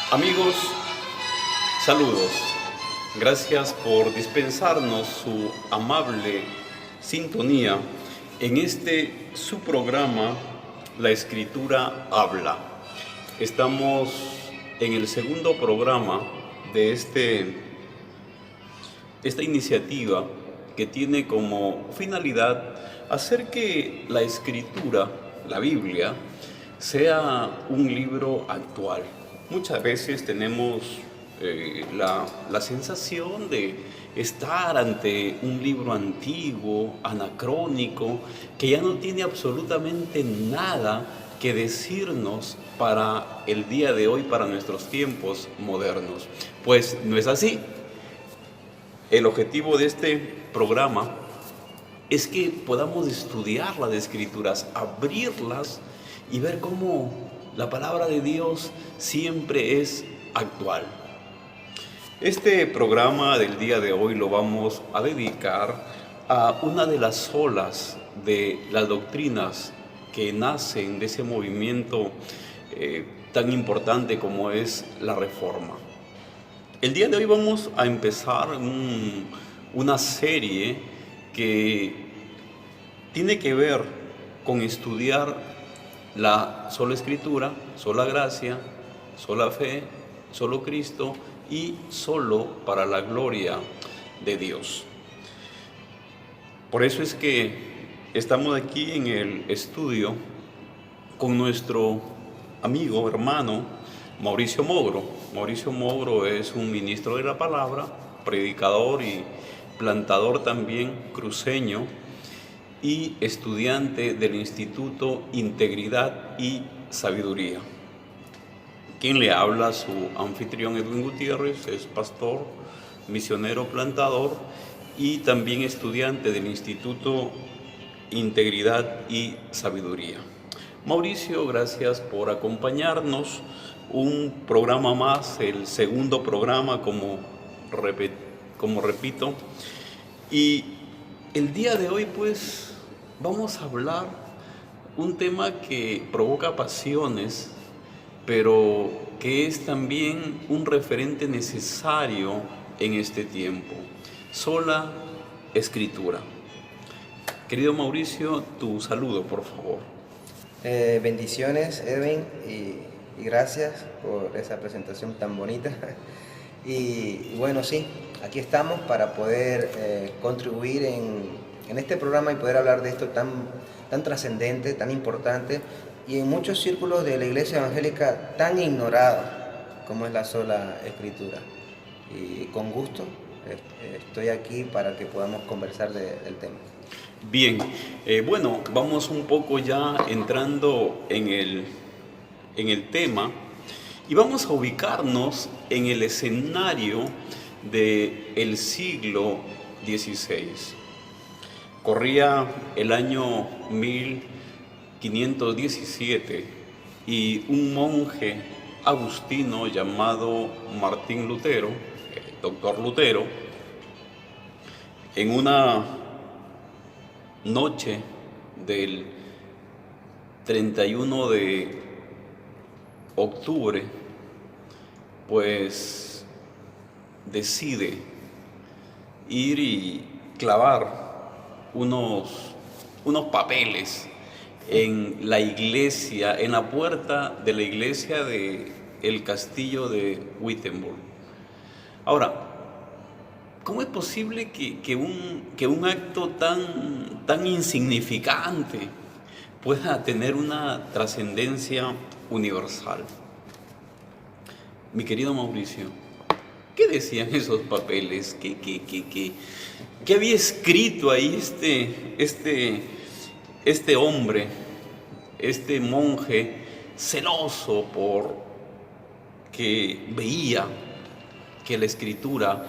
Amigos, saludos. Gracias por dispensarnos su amable sintonía en su programa La Escritura Habla. Estamos en el segundo programa de esta iniciativa que tiene como finalidad hacer que la Escritura, la Biblia, sea un libro actual. Muchas veces tenemos la sensación de estar ante un libro antiguo, anacrónico, que ya no tiene absolutamente nada que decirnos para el día de hoy, para nuestros tiempos modernos. Pues no es así. El objetivo de este programa es que podamos estudiar las Escrituras, abrirlas y ver cómo la palabra de Dios siempre es actual. Este programa del día de hoy lo vamos a dedicar a una de las olas de las doctrinas que nacen de ese movimiento tan importante como es la Reforma. El día de hoy vamos a empezar una serie que tiene que ver con estudiar la sola Escritura, sola gracia, sola fe, solo Cristo y solo para la gloria de Dios. Por eso es que estamos aquí en el estudio con nuestro amigo, hermano, Mauricio Mogro. Mauricio Mogro es un ministro de la palabra, predicador y plantador también cruceño y estudiante del Instituto Integridad y Sabiduría. Quien le habla, su anfitrión Edwin Gutiérrez, es pastor, misionero, plantador y también estudiante del Instituto Integridad y Sabiduría. Mauricio, gracias por acompañarnos. Un programa más, el segundo programa, como repito. Y el día de hoy, pues, vamos a hablar un tema que provoca pasiones, pero que es también un referente necesario en este tiempo. Sola Escritura. Querido Mauricio, tu saludo, por favor. Bendiciones, Edwin, y gracias por esa presentación tan bonita. Y bueno, sí, aquí estamos para poder contribuir en este programa y poder hablar de esto tan trascendente, tan importante, y en muchos círculos de la iglesia evangélica tan ignorado como es la sola Escritura. Y con gusto estoy aquí para que podamos conversar del tema. Bien, bueno, vamos un poco ya entrando en el tema y vamos a ubicarnos en el escenario del siglo XVI. Corría el año 1517 y un monje agustino llamado Martín Lutero, el doctor Lutero, en una noche del 31 de octubre, pues decide ir y clavar unos papeles en la iglesia, en la puerta de la iglesia del castillo de Wittenberg. Ahora, ¿cómo es posible que un acto tan insignificante pueda tener una trascendencia universal? Mi querido Mauricio, ¿qué decían esos papeles? ¿Qué había escrito ahí este hombre, este monje celoso porque veía que la Escritura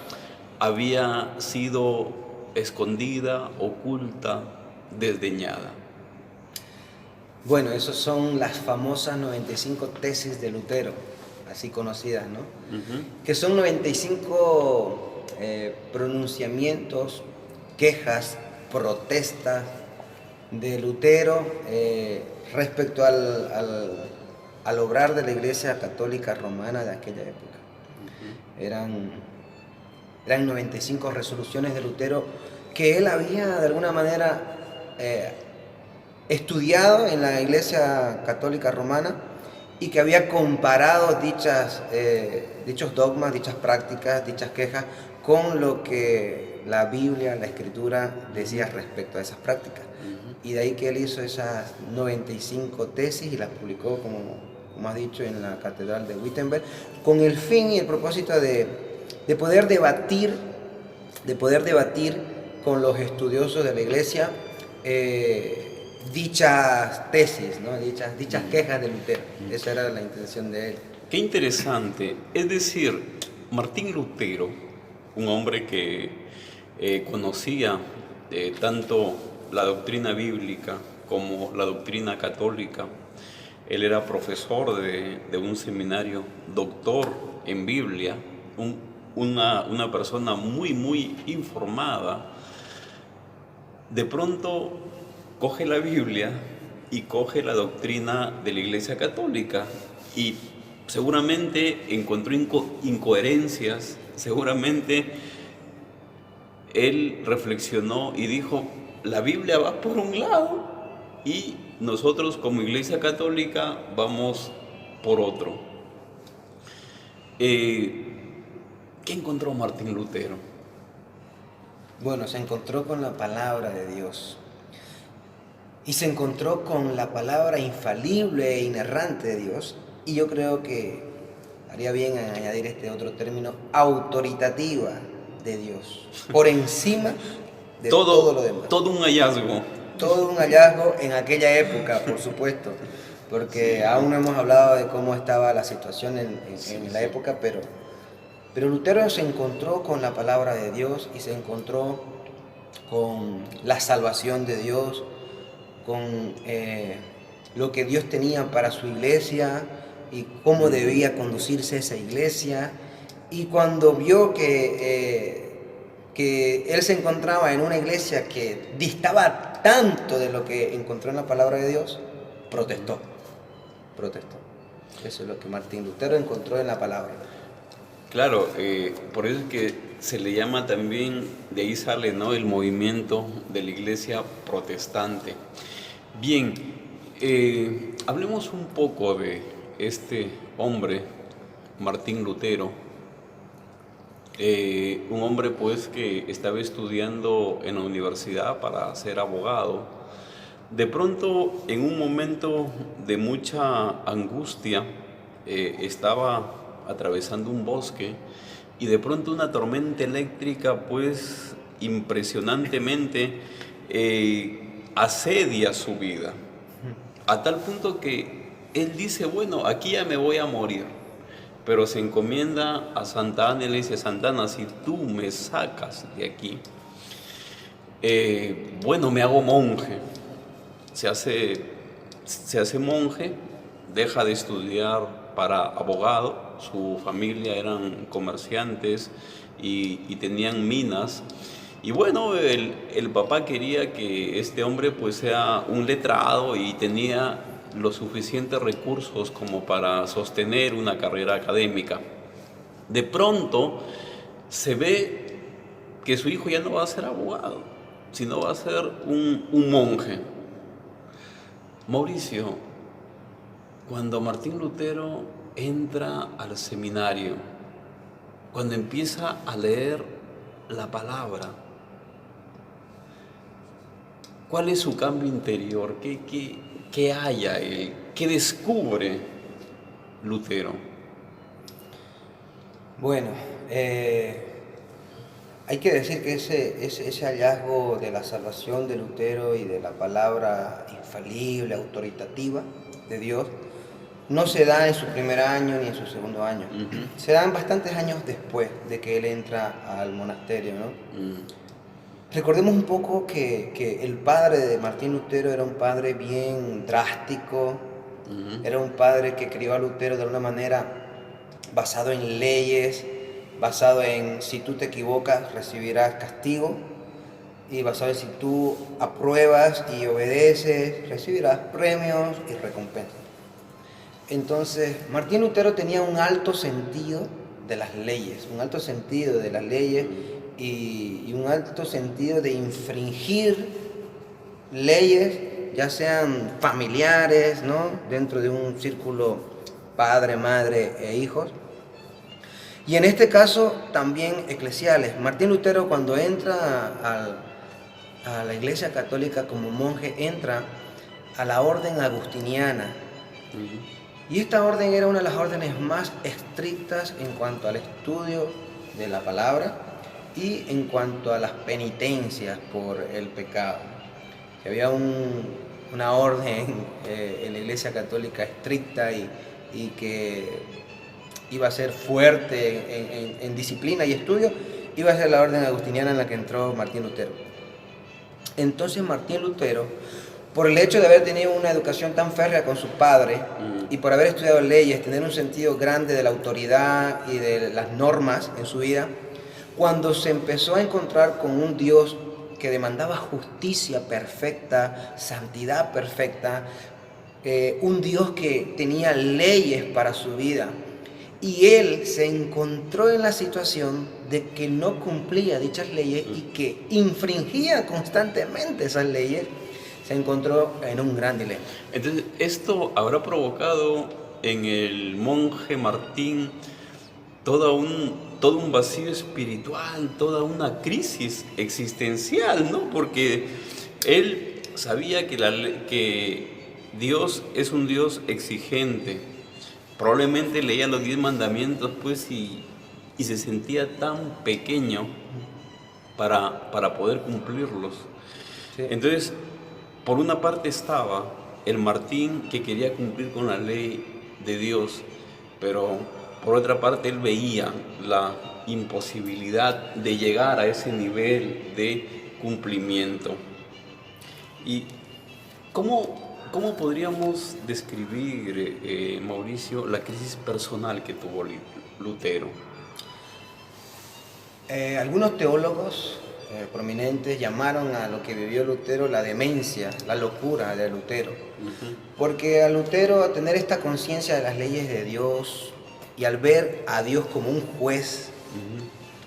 había sido escondida, oculta, desdeñada? Bueno, esas son las famosas 95 tesis de Lutero, así conocidas, ¿no? Que son 95 pronunciamientos, quejas, protestas de Lutero respecto al obrar de la Iglesia Católica Romana de aquella época. Eran 95 resoluciones de Lutero que él había de alguna manera estudiado en la Iglesia Católica Romana y que había comparado dichos dogmas, dichas prácticas, dichas quejas con lo que la Biblia, la Escritura decía respecto a esas prácticas. Y de ahí que él hizo esas 95 tesis y las publicó, como has dicho, en la Catedral de Wittenberg, con el fin y el propósito de poder debatir con los estudiosos de la Iglesia dichas tesis, ¿no? dichas quejas de Lutero. Esa era la intención de él. Qué interesante. Es decir, Martín Lutero, un hombre que conocía tanto la doctrina bíblica como la doctrina católica. Él era profesor de un seminario, doctor en Biblia, una persona muy informada. De pronto coge la Biblia y coge la doctrina de la Iglesia Católica y seguramente encontró incoherencias, seguramente él reflexionó y dijo, la Biblia va por un lado y nosotros como Iglesia Católica vamos por otro. ¿Qué encontró Martín Lutero? Bueno, se encontró con la palabra de Dios y se encontró con la palabra infalible e inerrante de Dios, y yo creo que haría bien en añadir este otro término, autoritativa de Dios, por encima de todo lo demás. Todo un hallazgo. Todo un hallazgo en aquella época, por supuesto, porque sí, aún no hemos hablado de cómo estaba la situación en la época, pero Lutero se encontró con la palabra de Dios y se encontró con la salvación de Dios, con lo que Dios tenía para su iglesia y cómo debía conducirse esa iglesia. Y cuando vio que él se encontraba en una iglesia que distaba tanto de lo que encontró en la palabra de Dios, protestó. Eso es lo que Martín Lutero encontró en la palabra. Claro, por eso es que se le llama también, de ahí sale, ¿no?, el movimiento de la iglesia protestante. Bien, hablemos un poco de este hombre, Martín Lutero, un hombre pues que estaba estudiando en la universidad para ser abogado. De pronto, en un momento de mucha angustia, estaba atravesando un bosque y de pronto una tormenta eléctrica pues impresionantemente asedia su vida, a tal punto que él dice, bueno, aquí ya me voy a morir, pero se encomienda a Santa Ana y le dice, Santa Ana, si tú me sacas de aquí, bueno, me hago monje. Se hace monje, deja de estudiar para abogado, su familia eran comerciantes y tenían minas. Y bueno, el papá quería que este hombre pues sea un letrado y tenía los suficientes recursos como para sostener una carrera académica. De pronto se ve que su hijo ya no va a ser abogado, sino va a ser un monje. Mauricio, cuando Martín Lutero entra al seminario, cuando empieza a leer la palabra, ¿cuál es su cambio interior? ¿Qué halla él? ¿Qué descubre Lutero? Bueno, hay que decir que ese hallazgo de la salvación de Lutero y de la palabra infalible, autoritativa de Dios, no se da en su primer año ni en su segundo año. Se dan bastantes años después de que él entra al monasterio, ¿no? Recordemos un poco que el padre de Martín Lutero era un padre bien drástico, era un padre que crió a Lutero de una manera basado en leyes, basado en si tú te equivocas recibirás castigo, y basado en si tú apruebas y obedeces recibirás premios y recompensas. Entonces, Martín Lutero tenía un alto sentido de las leyes, un alto sentido de las leyes y un alto sentido de infringir leyes, ya sean familiares, ¿no? Dentro de un círculo padre, madre e hijos. Y en este caso también eclesiales. Martín Lutero, cuando entra a la Iglesia Católica como monje, entra a la orden agustiniana. Y esta orden era una de las órdenes más estrictas en cuanto al estudio de la palabra y en cuanto a las penitencias por el pecado. Había una orden en la Iglesia Católica estricta y que iba a ser fuerte en disciplina y estudio, iba a ser la orden agustiniana en la que entró Martín Lutero. Entonces Martín Lutero, por el hecho de haber tenido una educación tan férrea con su padre y por haber estudiado leyes, tener un sentido grande de la autoridad y de las normas en su vida, cuando se empezó a encontrar con un Dios que demandaba justicia perfecta, santidad perfecta, un Dios que tenía leyes para su vida, y él se encontró en la situación de que no cumplía dichas leyes y que infringía constantemente esas leyes, se encontró en un gran dilema. Entonces, esto habrá provocado en el monje Martín todo un vacío espiritual, toda una crisis existencial, ¿no? Porque él sabía que Dios es un Dios exigente. Probablemente leía los 10 mandamientos, pues, y se sentía tan pequeño para poder cumplirlos. Sí. Entonces, por una parte estaba el Martín que quería cumplir con la ley de Dios, pero por otra parte él veía la imposibilidad de llegar a ese nivel de cumplimiento. ¿Y cómo podríamos describir, Mauricio, la crisis personal que tuvo Lutero? Algunos teólogos prominentes llamaron a lo que vivió Lutero la demencia, la locura de Lutero. Porque a Lutero, a tener esta conciencia de las leyes de Dios y al ver a Dios como un juez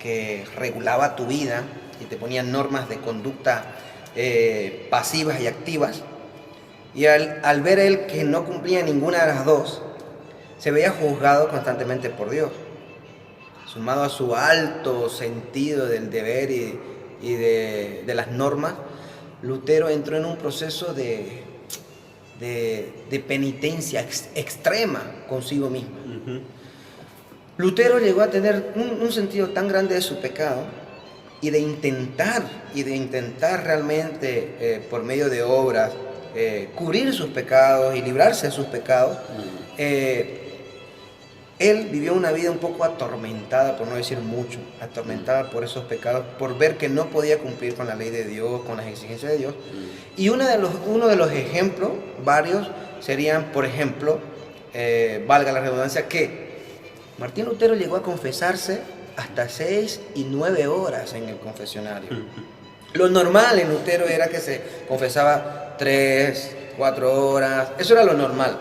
que regulaba tu vida y te ponía normas de conducta pasivas y activas, y al ver él que no cumplía ninguna de las dos, se veía juzgado constantemente por Dios. Sumado a su alto sentido del deber y de las normas, Lutero entró en un proceso de penitencia extrema consigo mismo. Lutero llegó a tener un sentido tan grande de su pecado y de intentar realmente por medio de obras cubrir sus pecados y librarse de sus pecados. Él vivió una vida un poco atormentada, por no decir mucho, atormentada por esos pecados, por ver que no podía cumplir con la ley de Dios, con las exigencias de Dios. Y uno de los ejemplos, varios, serían, por ejemplo, valga la redundancia, que Martín Lutero llegó a confesarse hasta 6 y 9 horas en el confesionario. Lo normal en Lutero era que se confesaba 3, 4 horas, eso era lo normal,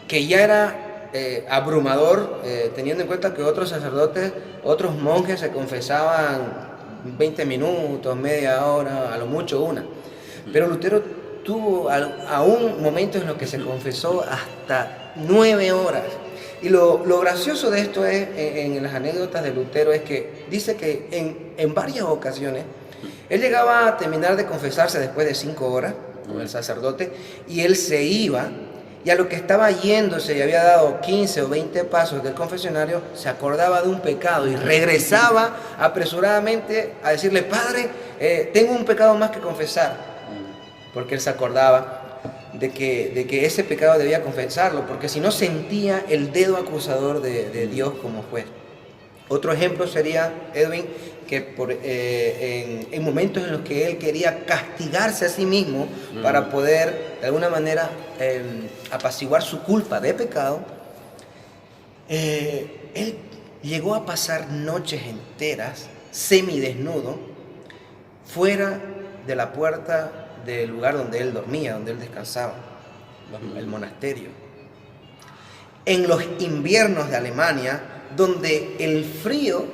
que ya era abrumador, teniendo en cuenta que otros sacerdotes, otros monjes se confesaban 20 minutos, media hora, a lo mucho una. Pero Lutero tuvo aún momentos en los que se confesó hasta 9 horas. Y lo gracioso de esto es, en las anécdotas de Lutero, es que dice que en varias ocasiones él llegaba a terminar de confesarse después de 5 horas con el sacerdote, y él se iba, y a lo que estaba yéndose y había dado 15 o 20 pasos del confesionario, se acordaba de un pecado y regresaba apresuradamente a decirle: Padre, tengo un pecado más que confesar, porque él se acordaba de que ese pecado debía confesarlo, porque si no sentía el dedo acusador de Dios como juez. Otro ejemplo sería, Edwin, que en momentos en los que él quería castigarse a sí mismo para poder, de alguna manera, apaciguar su culpa de pecado, él llegó a pasar noches enteras, semidesnudo, fuera de la puerta del lugar donde él dormía, donde él descansaba, el monasterio. en los inviernos de Alemania, donde el frío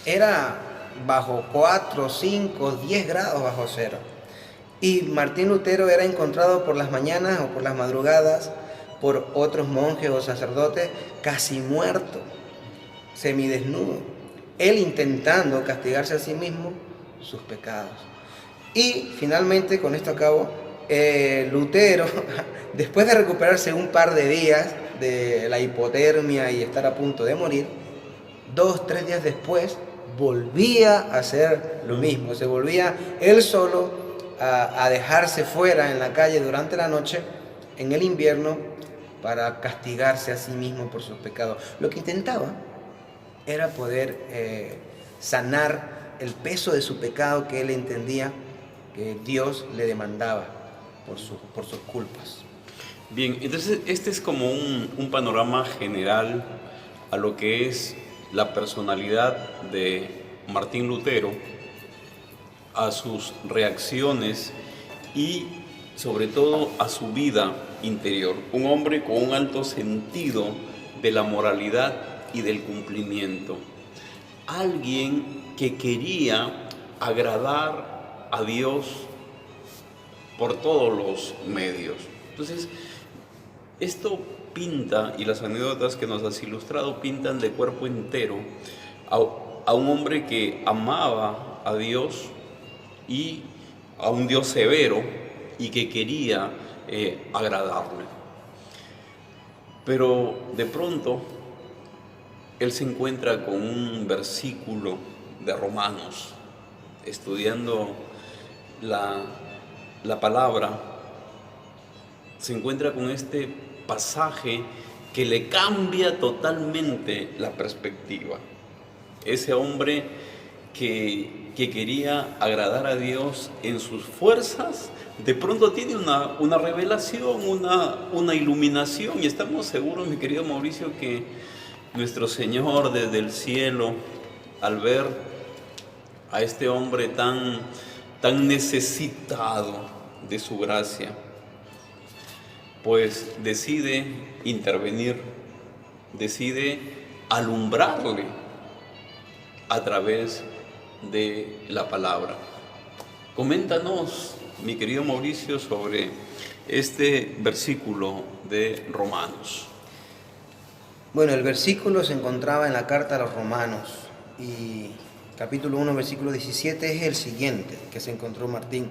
era bajo 4, 5, 10 grados bajo cero. Y Martín Lutero era encontrado por las mañanas o por las madrugadas por otros monjes o sacerdotes casi muerto, semidesnudo, él intentando castigarse a sí mismo sus pecados. Y finalmente, con esto acabo, Lutero, después de recuperarse un par de días de la hipotermia y estar a punto de morir, 2, 3 días después volvía a hacer lo mismo, se volvía él solo a dejarse fuera en la calle durante la noche, en el invierno, para castigarse a sí mismo por sus pecados. Lo que intentaba era poder sanar el peso de su pecado que él entendía que Dios le demandaba por sus culpas. Bien, entonces este es como un panorama general a lo que es la personalidad de Martín Lutero, a sus reacciones y sobre todo a su vida interior. Un hombre con un alto sentido de la moralidad y del cumplimiento. Alguien que quería agradar a Dios por todos los medios. Entonces, esto pinta, y las anécdotas que nos has ilustrado pintan de cuerpo entero a un hombre que amaba a Dios y a un Dios severo y que quería agradarle. Pero de pronto él se encuentra con un versículo de Romanos, estudiando la palabra, se encuentra con este pasaje que le cambia totalmente la perspectiva. Ese hombre que quería agradar a Dios en sus fuerzas, de pronto tiene una revelación, una iluminación, y estamos seguros, mi querido Mauricio, que nuestro Señor desde el cielo, al ver a este hombre tan necesitado de su gracia, pues decide intervenir, decide alumbrarle a través de la palabra. Coméntanos, mi querido Mauricio, sobre este versículo de Romanos. Bueno, el versículo se encontraba en la carta a los Romanos y capítulo 1, versículo 17 es el siguiente que se encontró Martín.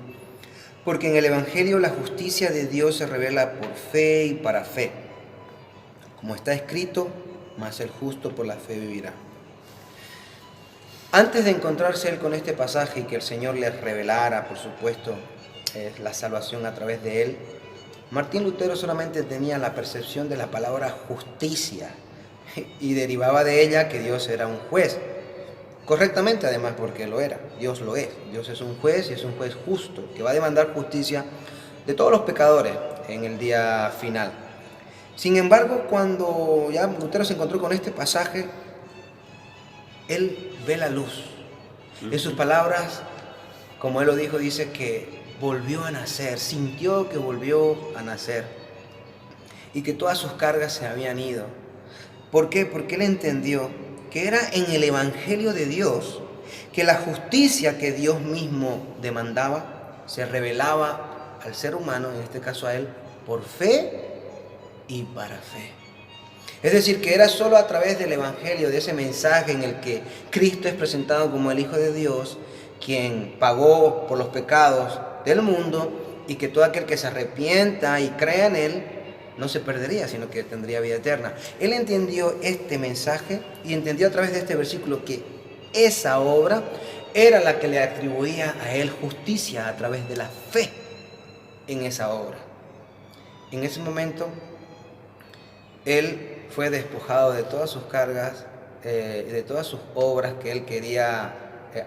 Porque en el Evangelio la justicia de Dios se revela por fe y para fe. Como está escrito, mas el justo por la fe vivirá. Antes de encontrarse él con este pasaje y que el Señor le revelara, por supuesto, la salvación a través de él, Martín Lutero solamente tenía la percepción de la palabra justicia y derivaba de ella que Dios era un juez. Correctamente, además, porque lo era. Dios lo es. Dios es un juez y es un juez justo que va a demandar justicia de todos los pecadores en el día final. Sin embargo, cuando ya Lutero se encontró con este pasaje, él ve la luz. En sus palabras, como él lo dijo, dice que volvió a nacer, sintió que volvió a nacer y que todas sus cargas se habían ido. ¿Por qué? Porque él entendió que era en el Evangelio de Dios que la justicia que Dios mismo demandaba se revelaba al ser humano, en este caso a él, por fe y para fe. Es decir, que era solo a través del Evangelio, de ese mensaje en el que Cristo es presentado como el Hijo de Dios, quien pagó por los pecados del mundo y que todo aquel que se arrepienta y crea en él no se perdería, sino que tendría vida eterna. Él entendió este mensaje y entendió a través de este versículo que esa obra era la que le atribuía a él justicia a través de la fe en esa obra. En ese momento, él fue despojado de todas sus cargas, de todas sus obras que él quería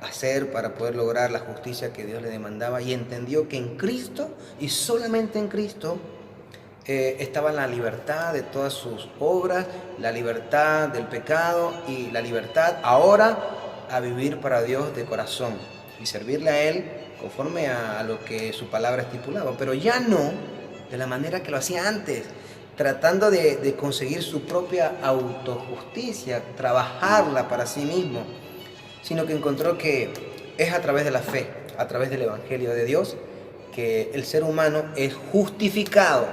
hacer para poder lograr la justicia que Dios le demandaba, y entendió que en Cristo y solamente en Cristo estaba la libertad de todas sus obras, la libertad del pecado y la libertad ahora a vivir para Dios de corazón y servirle a Él conforme a lo que su palabra estipulaba, pero ya no de la manera que lo hacía antes, tratando de conseguir su propia autojusticia, trabajarla para sí mismo, sino que encontró que es a través de la fe, a través del Evangelio de Dios, que el ser humano es justificado,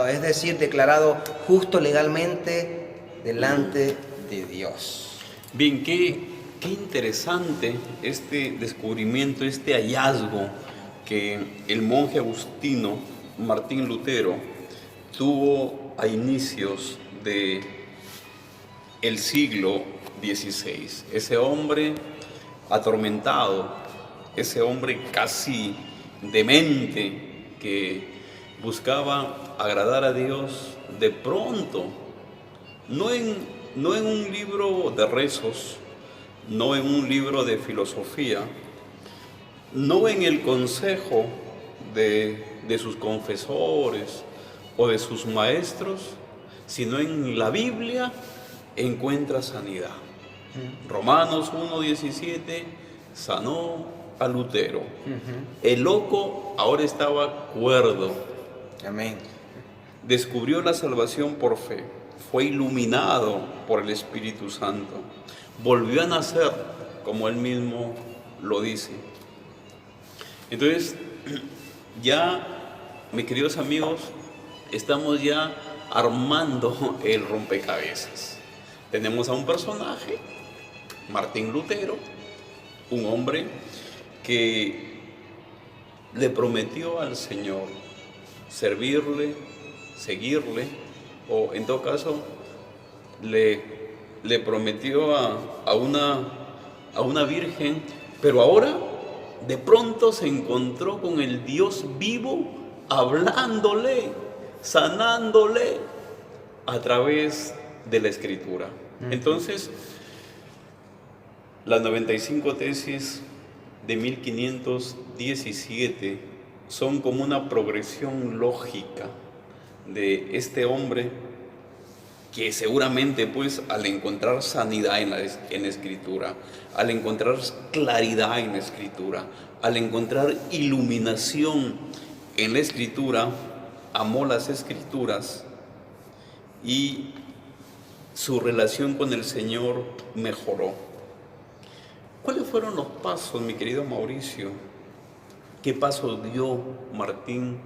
es decir, declarado justo legalmente delante de Dios. Bien, qué interesante este descubrimiento, este hallazgo que el monje agustino Martín Lutero tuvo a inicios de el siglo XVI. Ese hombre atormentado, ese hombre casi demente que buscaba agradar a Dios, de pronto, no en un libro de rezos, no en un libro de filosofía, no en el consejo de sus confesores o de sus maestros, sino en la Biblia encuentra sanidad. Romanos 1:17 sanó a Lutero. El loco ahora estaba cuerdo. Amén. Descubrió la salvación por fe, fue iluminado por el Espíritu Santo, volvió a nacer, como él mismo lo dice. Entonces, ya, mis queridos amigos, estamos ya armando el rompecabezas. Tenemos a un personaje, Martín Lutero, un hombre que le prometió al Señor servirle, seguirle, o en todo caso le prometió a una virgen, pero ahora de pronto se encontró con el Dios vivo, hablándole, sanándole a través de la Escritura. Entonces, las 95 tesis de 1517 son como una progresión lógica de este hombre que seguramente, pues, al encontrar sanidad en la Escritura, al encontrar claridad en la Escritura, al encontrar iluminación en la Escritura, amó las Escrituras y su relación con el Señor mejoró. ¿Cuáles fueron los pasos, mi querido Mauricio? ¿Qué pasos dio Martín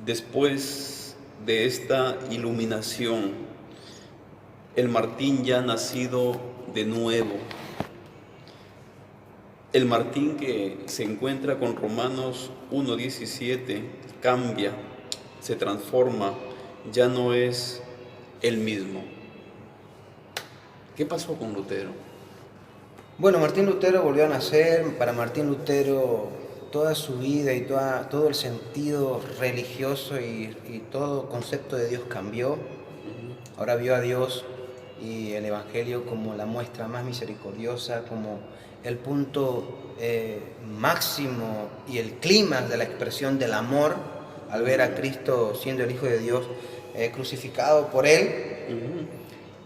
después de esta iluminación? El Martín ya nacido de nuevo. El Martín que se encuentra con Romanos 1:17 cambia, se transforma, ya no es el mismo. ¿Qué pasó con Lutero? Bueno, Martín Lutero volvió a nacer. Para Martín Lutero toda su vida y todo el sentido religioso y todo concepto de Dios cambió. Ahora vio a Dios y el Evangelio como la muestra más misericordiosa, como el punto máximo y el clímax de la expresión del amor, al ver a Cristo siendo el Hijo de Dios crucificado por él.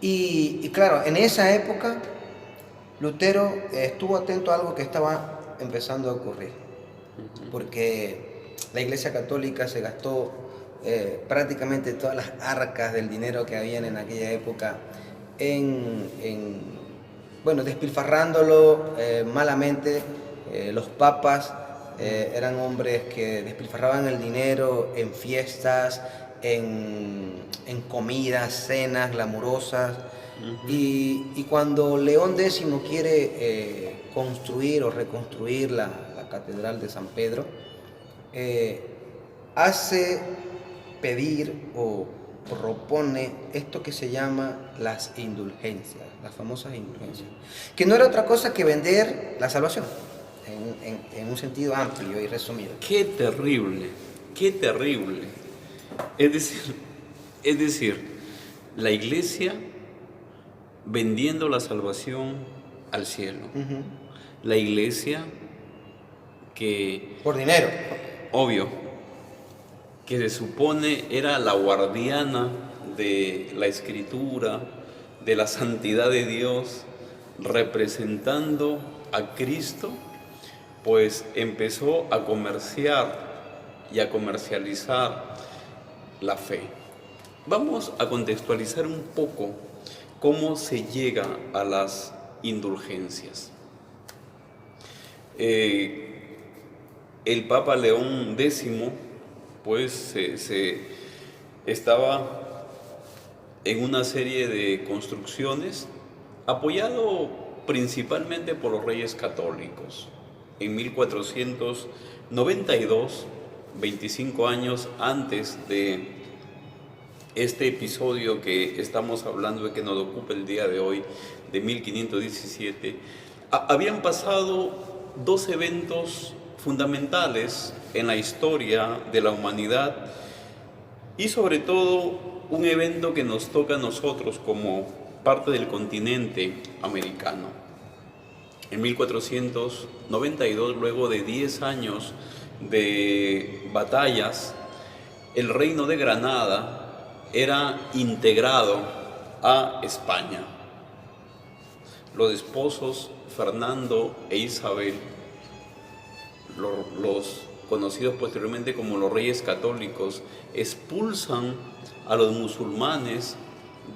Y claro, en esa época Lutero estuvo atento a algo que estaba empezando a ocurrir, porque la Iglesia Católica se gastó prácticamente todas las arcas del dinero que habían en aquella época bueno, despilfarrándolo malamente. Los papas eran hombres que despilfarraban el dinero en fiestas, en comidas, cenas glamurosas. Y cuando León X quiere construir o reconstruir la Catedral de San Pedro, hace pedir o propone esto que se llama las indulgencias, las famosas indulgencias, que no era otra cosa que vender la salvación, en un sentido amplio y resumido. ¡Qué terrible! ¡Qué terrible! Es decir, la Iglesia vendiendo la salvación al cielo. La Iglesia que... por dinero. Obvio, que se supone era la guardiana de la Escritura, de la santidad de Dios, representando a Cristo, pues empezó a comerciar y a comercializar la fe. Vamos a contextualizar un poco cómo se llega a las indulgencias. El Papa León X, pues, se estaba en una serie de construcciones apoyado principalmente por los reyes católicos. En 1492, 25 años antes de este episodio que estamos hablando y que nos ocupa el día de hoy, de 1517, habían pasado dos eventos fundamentales en la historia de la humanidad y sobre todo un evento que nos toca a nosotros como parte del continente americano. En 1492, luego de 10 años de batallas, el reino de Granada era integrado a España. Los esposos Fernando e Isabel, los conocidos posteriormente como los Reyes Católicos, expulsan a los musulmanes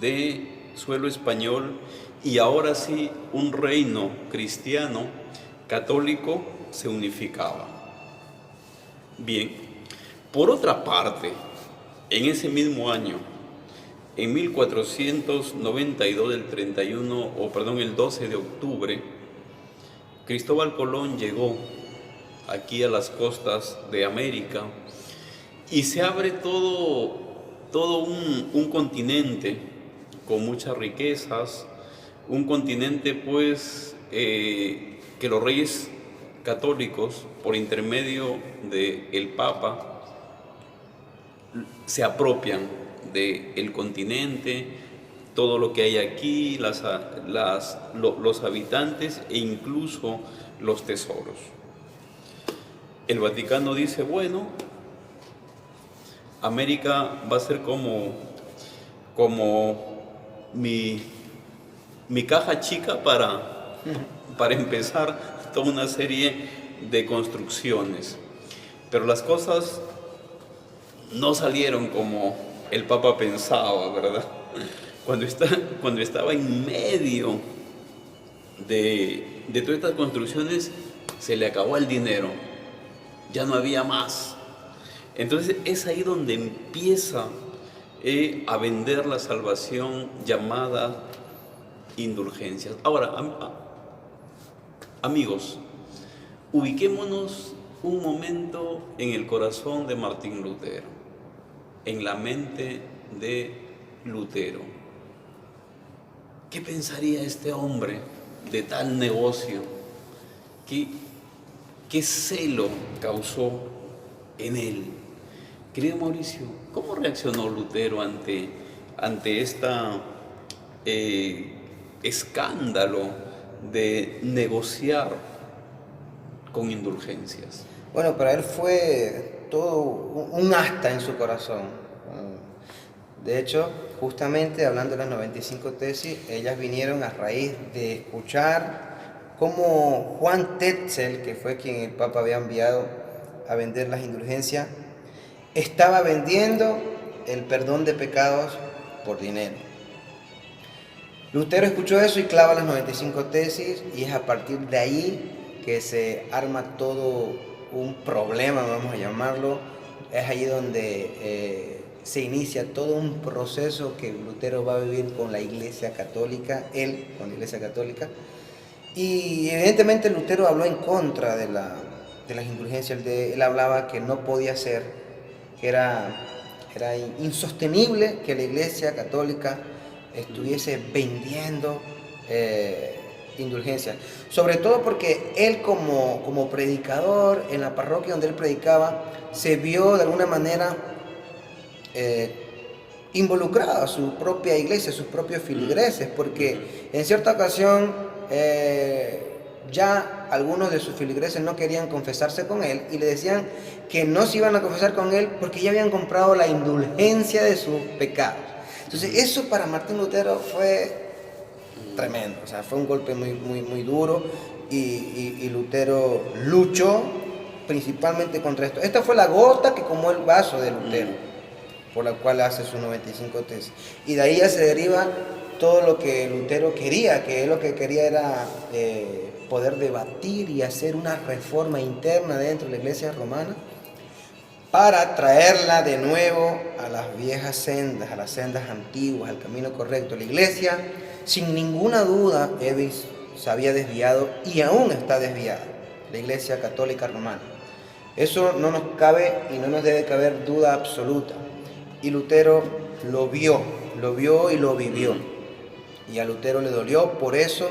de suelo español y ahora sí un reino cristiano católico se unificaba. Bien, por otra parte, en ese mismo año, en 1492, el 12 de octubre, Cristóbal Colón llegó aquí a las costas de América y se abre todo un continente con muchas riquezas, un continente pues que los reyes católicos, por intermedio del Papa, se apropian del continente, todo lo que hay aquí, los habitantes e incluso los tesoros. El Vaticano dice, bueno, América va a ser como mi caja chica para empezar toda una serie de construcciones. Pero las cosas no salieron como el Papa pensaba, ¿verdad? Cuando estaba en medio de todas estas construcciones, se le acabó el dinero, ya no había más. Entonces es ahí donde empieza a vender la salvación llamada indulgencias. Ahora, amigos, ubiquémonos un momento en el corazón de Martín Lutero, en la mente de Lutero. ¿Qué pensaría este hombre de tal negocio? ¿Qué celo causó en él? Querido Mauricio, ¿cómo reaccionó Lutero ante este escándalo de negociar con indulgencias? Bueno, para él fue todo un asta en su corazón. De hecho, justamente hablando de las 95 tesis, ellas vinieron a raíz de escuchar cómo Juan Tetzel, que fue quien el Papa había enviado a vender las indulgencias, estaba vendiendo el perdón de pecados por dinero. Lutero escuchó eso y clava las 95 tesis, y es a partir de ahí que se arma todo un problema, vamos a llamarlo. Es ahí donde se inicia todo un proceso que Lutero va a vivir con la Iglesia Católica, él con la Iglesia Católica. Y evidentemente Lutero habló en contra de las indulgencias. Él hablaba que no podía ser, que era insostenible que la Iglesia Católica estuviese vendiendo indulgencias, sobre todo porque él como predicador en la parroquia donde él predicaba se vio de alguna manera involucrado a su propia iglesia, a sus propios filigreses, porque en cierta ocasión ya algunos de sus filigreses no querían confesarse con él y le decían que no se iban a confesar con él porque ya habían comprado la indulgencia de sus pecados. Entonces eso para Martín Lutero fue tremendo, o sea, fue un golpe muy duro, y Lutero luchó principalmente contra esto. Esta fue la gota que colmó el vaso de Lutero. por la cual hace sus 95 tesis. Y de ahí ya se deriva todo lo que Lutero quería, que él lo que quería era poder debatir y hacer una reforma interna dentro de la Iglesia romana para traerla de nuevo a las viejas sendas, a las sendas antiguas, al camino correcto. La Iglesia, sin ninguna duda, Edwin se había desviado y aún está desviada, la Iglesia Católica Romana. Eso no nos cabe y no nos debe caber duda absoluta. Y Lutero lo vio y lo vivió. Y a Lutero le dolió, por eso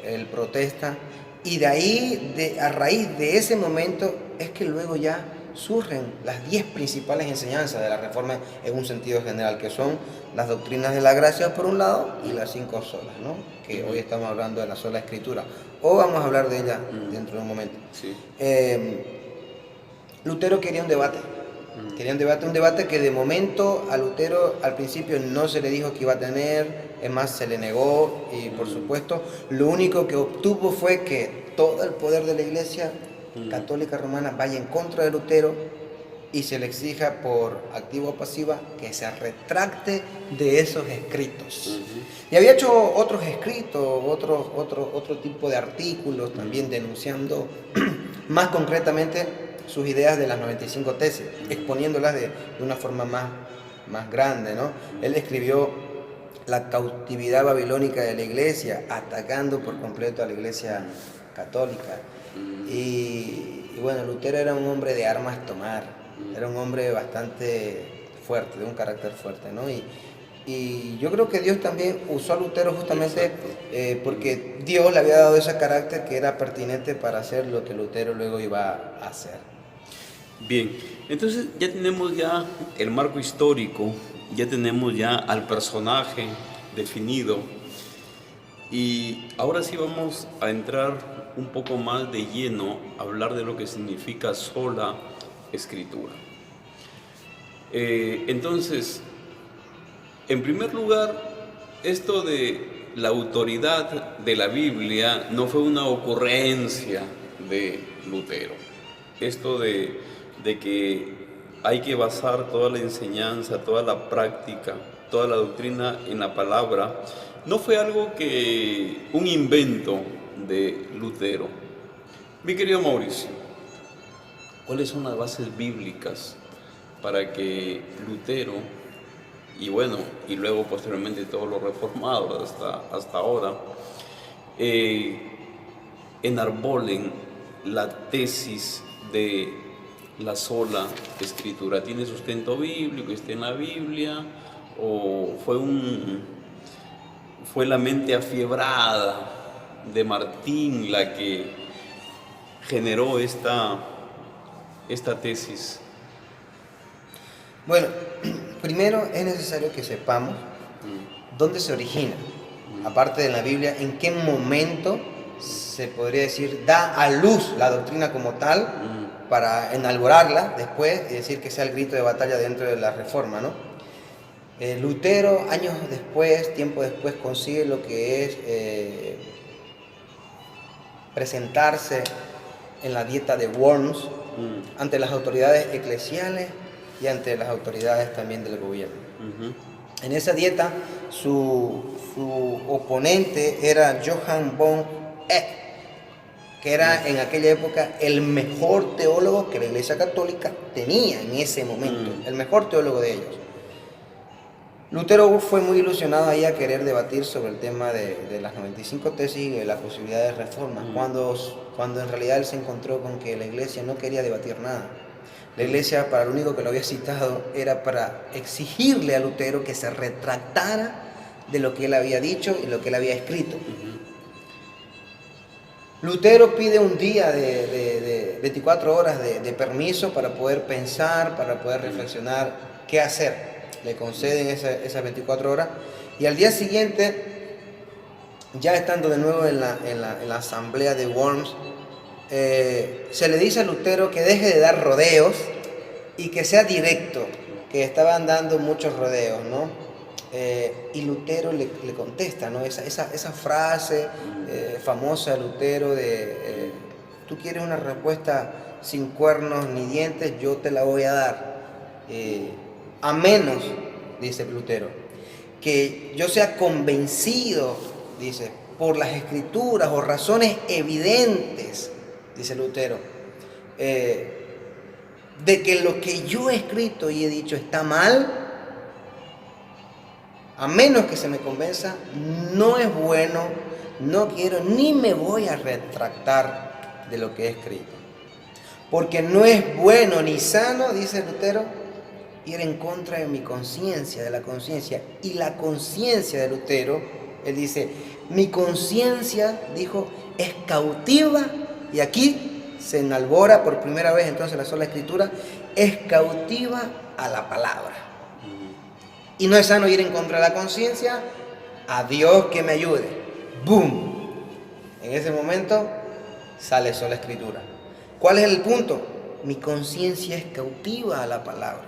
él protesta. Y de ahí, a raíz de ese momento, es que luego ya surgen las 10 principales enseñanzas de la Reforma en un sentido general, que son las doctrinas de la gracia por un lado y las 5 solas, ¿no? Que hoy estamos hablando de la sola escritura, o vamos a hablar de ella dentro de un momento. Sí. Lutero quería un debate. Quería un debate que de momento a Lutero al principio no se le dijo que iba a tener, es más, se le negó y por supuesto lo único que obtuvo fue que todo el poder de la Iglesia Católica Romana vaya en contra de Lutero y se le exija por activa o pasiva que se retracte de esos escritos. Y había hecho otros escritos, otro tipo de artículos también denunciando más concretamente sus ideas de las 95 tesis, exponiéndolas de una forma más grande, ¿no? Él escribió la cautividad babilónica de la Iglesia, atacando por completo a la Iglesia católica. Y bueno, Lutero era un hombre de armas tomar, era un hombre bastante fuerte, de un carácter fuerte, ¿no? Y yo creo que Dios también usó a Lutero justamente porque Dios le había dado ese carácter que era pertinente para hacer lo que Lutero luego iba a hacer. Bien, entonces ya tenemos ya el marco histórico, ya tenemos ya al personaje definido y ahora sí vamos a entrar un poco más de lleno a hablar de lo que significa sola escritura. Entonces, en primer lugar, esto de la autoridad de la Biblia no fue una ocurrencia de Lutero. Esto de que hay que basar toda la enseñanza, toda la práctica, toda la doctrina en la palabra, no fue algo que un invento de Lutero. Mi querido Mauricio, ¿cuáles son las bases bíblicas para que Lutero y bueno, y luego posteriormente todos los reformados hasta ahora, enarbolen la tesis de la sola escritura? ¿Tiene sustento bíblico? ¿Está en la Biblia? ¿O fue la mente afiebrada de Martín la que generó esta tesis? Bueno, primero es necesario que sepamos dónde se origina, aparte de la Biblia, en qué momento se podría decir da a luz la doctrina como tal para enalborarla después y decir que sea el grito de batalla dentro de la Reforma, ¿no? Lutero, años después, tiempo después, consigue lo que es presentarse en la dieta de Worms ante las autoridades eclesiales y ante las autoridades también del gobierno. En esa dieta su oponente era Johann von Eck, que era en aquella época el mejor teólogo que la Iglesia Católica tenía en ese momento, el mejor teólogo de ellos. Lutero fue muy ilusionado ahí a querer debatir sobre el tema de las 95 tesis y de la posibilidad de reforma, cuando en realidad él se encontró con que la Iglesia no quería debatir nada. La Iglesia, para lo único que lo había citado, era para exigirle a Lutero que se retractara de lo que él había dicho y lo que él había escrito. Lutero pide un día de 24 horas de permiso para poder pensar, para poder reflexionar qué hacer. Le conceden esas 24 horas y al día siguiente, ya estando de nuevo en la asamblea de Worms, se le dice a Lutero que deje de dar rodeos y que sea directo, que estaban dando muchos rodeos, ¿no? Y Lutero le contesta, ¿no? Esa frase famosa de Lutero de tú quieres una respuesta sin cuernos ni dientes, yo te la voy a dar. a menos, dice Lutero, que yo sea convencido, dice, por las escrituras o razones evidentes, dice Lutero, de que lo que yo he escrito y he dicho está mal, a menos que se me convenza, no es bueno, no quiero ni me voy a retractar de lo que he escrito. Porque no es bueno ni sano, dice Lutero, ir en contra de mi conciencia, de la conciencia. Y la conciencia de Lutero, él dice, mi conciencia, dijo, es cautiva, y aquí se enalbora por primera vez entonces la sola escritura, es cautiva a la palabra. Y no es sano ir en contra de la conciencia, a Dios que me ayude. ¡Boom! En ese momento sale sola escritura. ¿Cuál es el punto? Mi conciencia es cautiva a la palabra.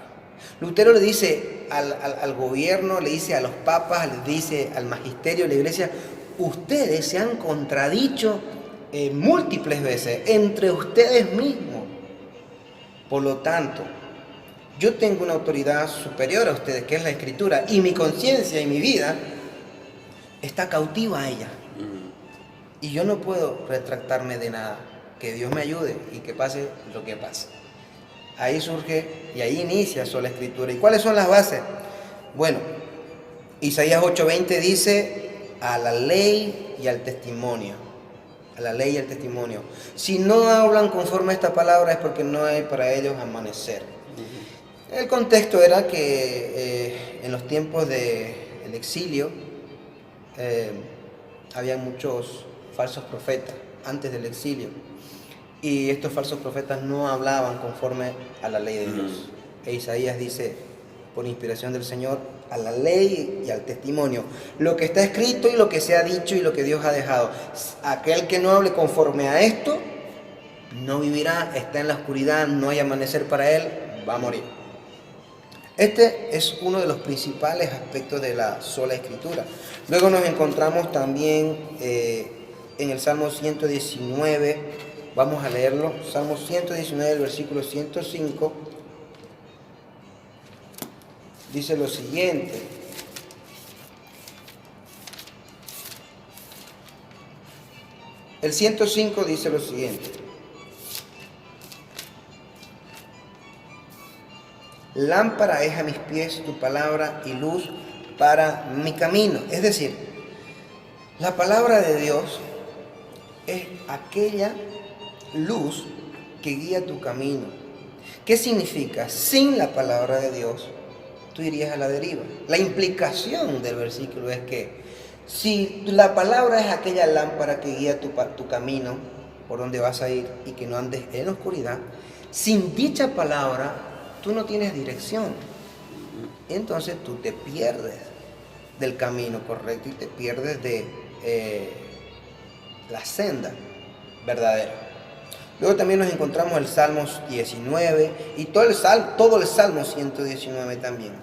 Lutero le dice al gobierno, le dice a los papas, le dice al magisterio de la iglesia, ustedes se han contradicho múltiples veces entre ustedes mismos. Por lo tanto, yo tengo una autoridad superior a ustedes, que es la escritura, y mi conciencia y mi vida está cautiva a ella. Y yo no puedo retractarme de nada. Que Dios me ayude y que pase lo que pase. Ahí surge y ahí inicia sola escritura. ¿Y cuáles son las bases? Bueno, Isaías 8:20 dice a la ley y al testimonio. A la ley y al testimonio. Si no hablan conforme a esta palabra es porque no hay para ellos amanecer. El contexto era que en los tiempos del exilio había muchos falsos profetas antes del exilio. Y estos falsos profetas no hablaban conforme a la ley de Dios. E Isaías dice, por inspiración del Señor, a la ley y al testimonio. Lo que está escrito y lo que se ha dicho y lo que Dios ha dejado. Aquel que no hable conforme a esto, no vivirá, está en la oscuridad, no hay amanecer para él, va a morir. Este es uno de los principales aspectos de la sola escritura. Luego nos encontramos también en el Salmo 119. Vamos a leerlo, Salmo 119, el versículo 105, dice lo siguiente. El 105 dice lo siguiente. Lámpara es a mis pies tu palabra y luz para mi camino. Es decir, la palabra de Dios es aquella luz que guía tu camino. ¿Qué significa? Sin la palabra de Dios, tú irías a la deriva. La implicación del versículo es que si la palabra es aquella lámpara que guía tu camino, por donde vas a ir y que no andes en oscuridad, sin dicha palabra, tú no tienes dirección. Entonces tú te pierdes del camino correcto y te pierdes de la senda verdadera. Luego también nos encontramos el Salmo 19 y todo el Salmo 119 también.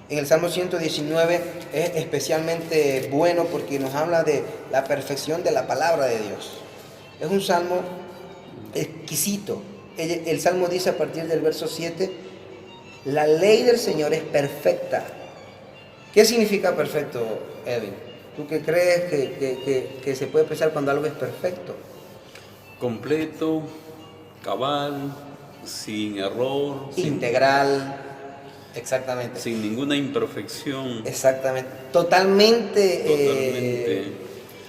En el Salmo 119 es especialmente bueno porque nos habla de la perfección de la palabra de Dios. Es un salmo exquisito. El Salmo dice a partir del verso 7, la ley del Señor es perfecta. ¿Qué significa perfecto, Edwin? ¿Tú qué crees que se puede pensar cuando algo es perfecto? Completo, cabal, sin error, integral, exactamente. Sin ninguna imperfección. Exactamente.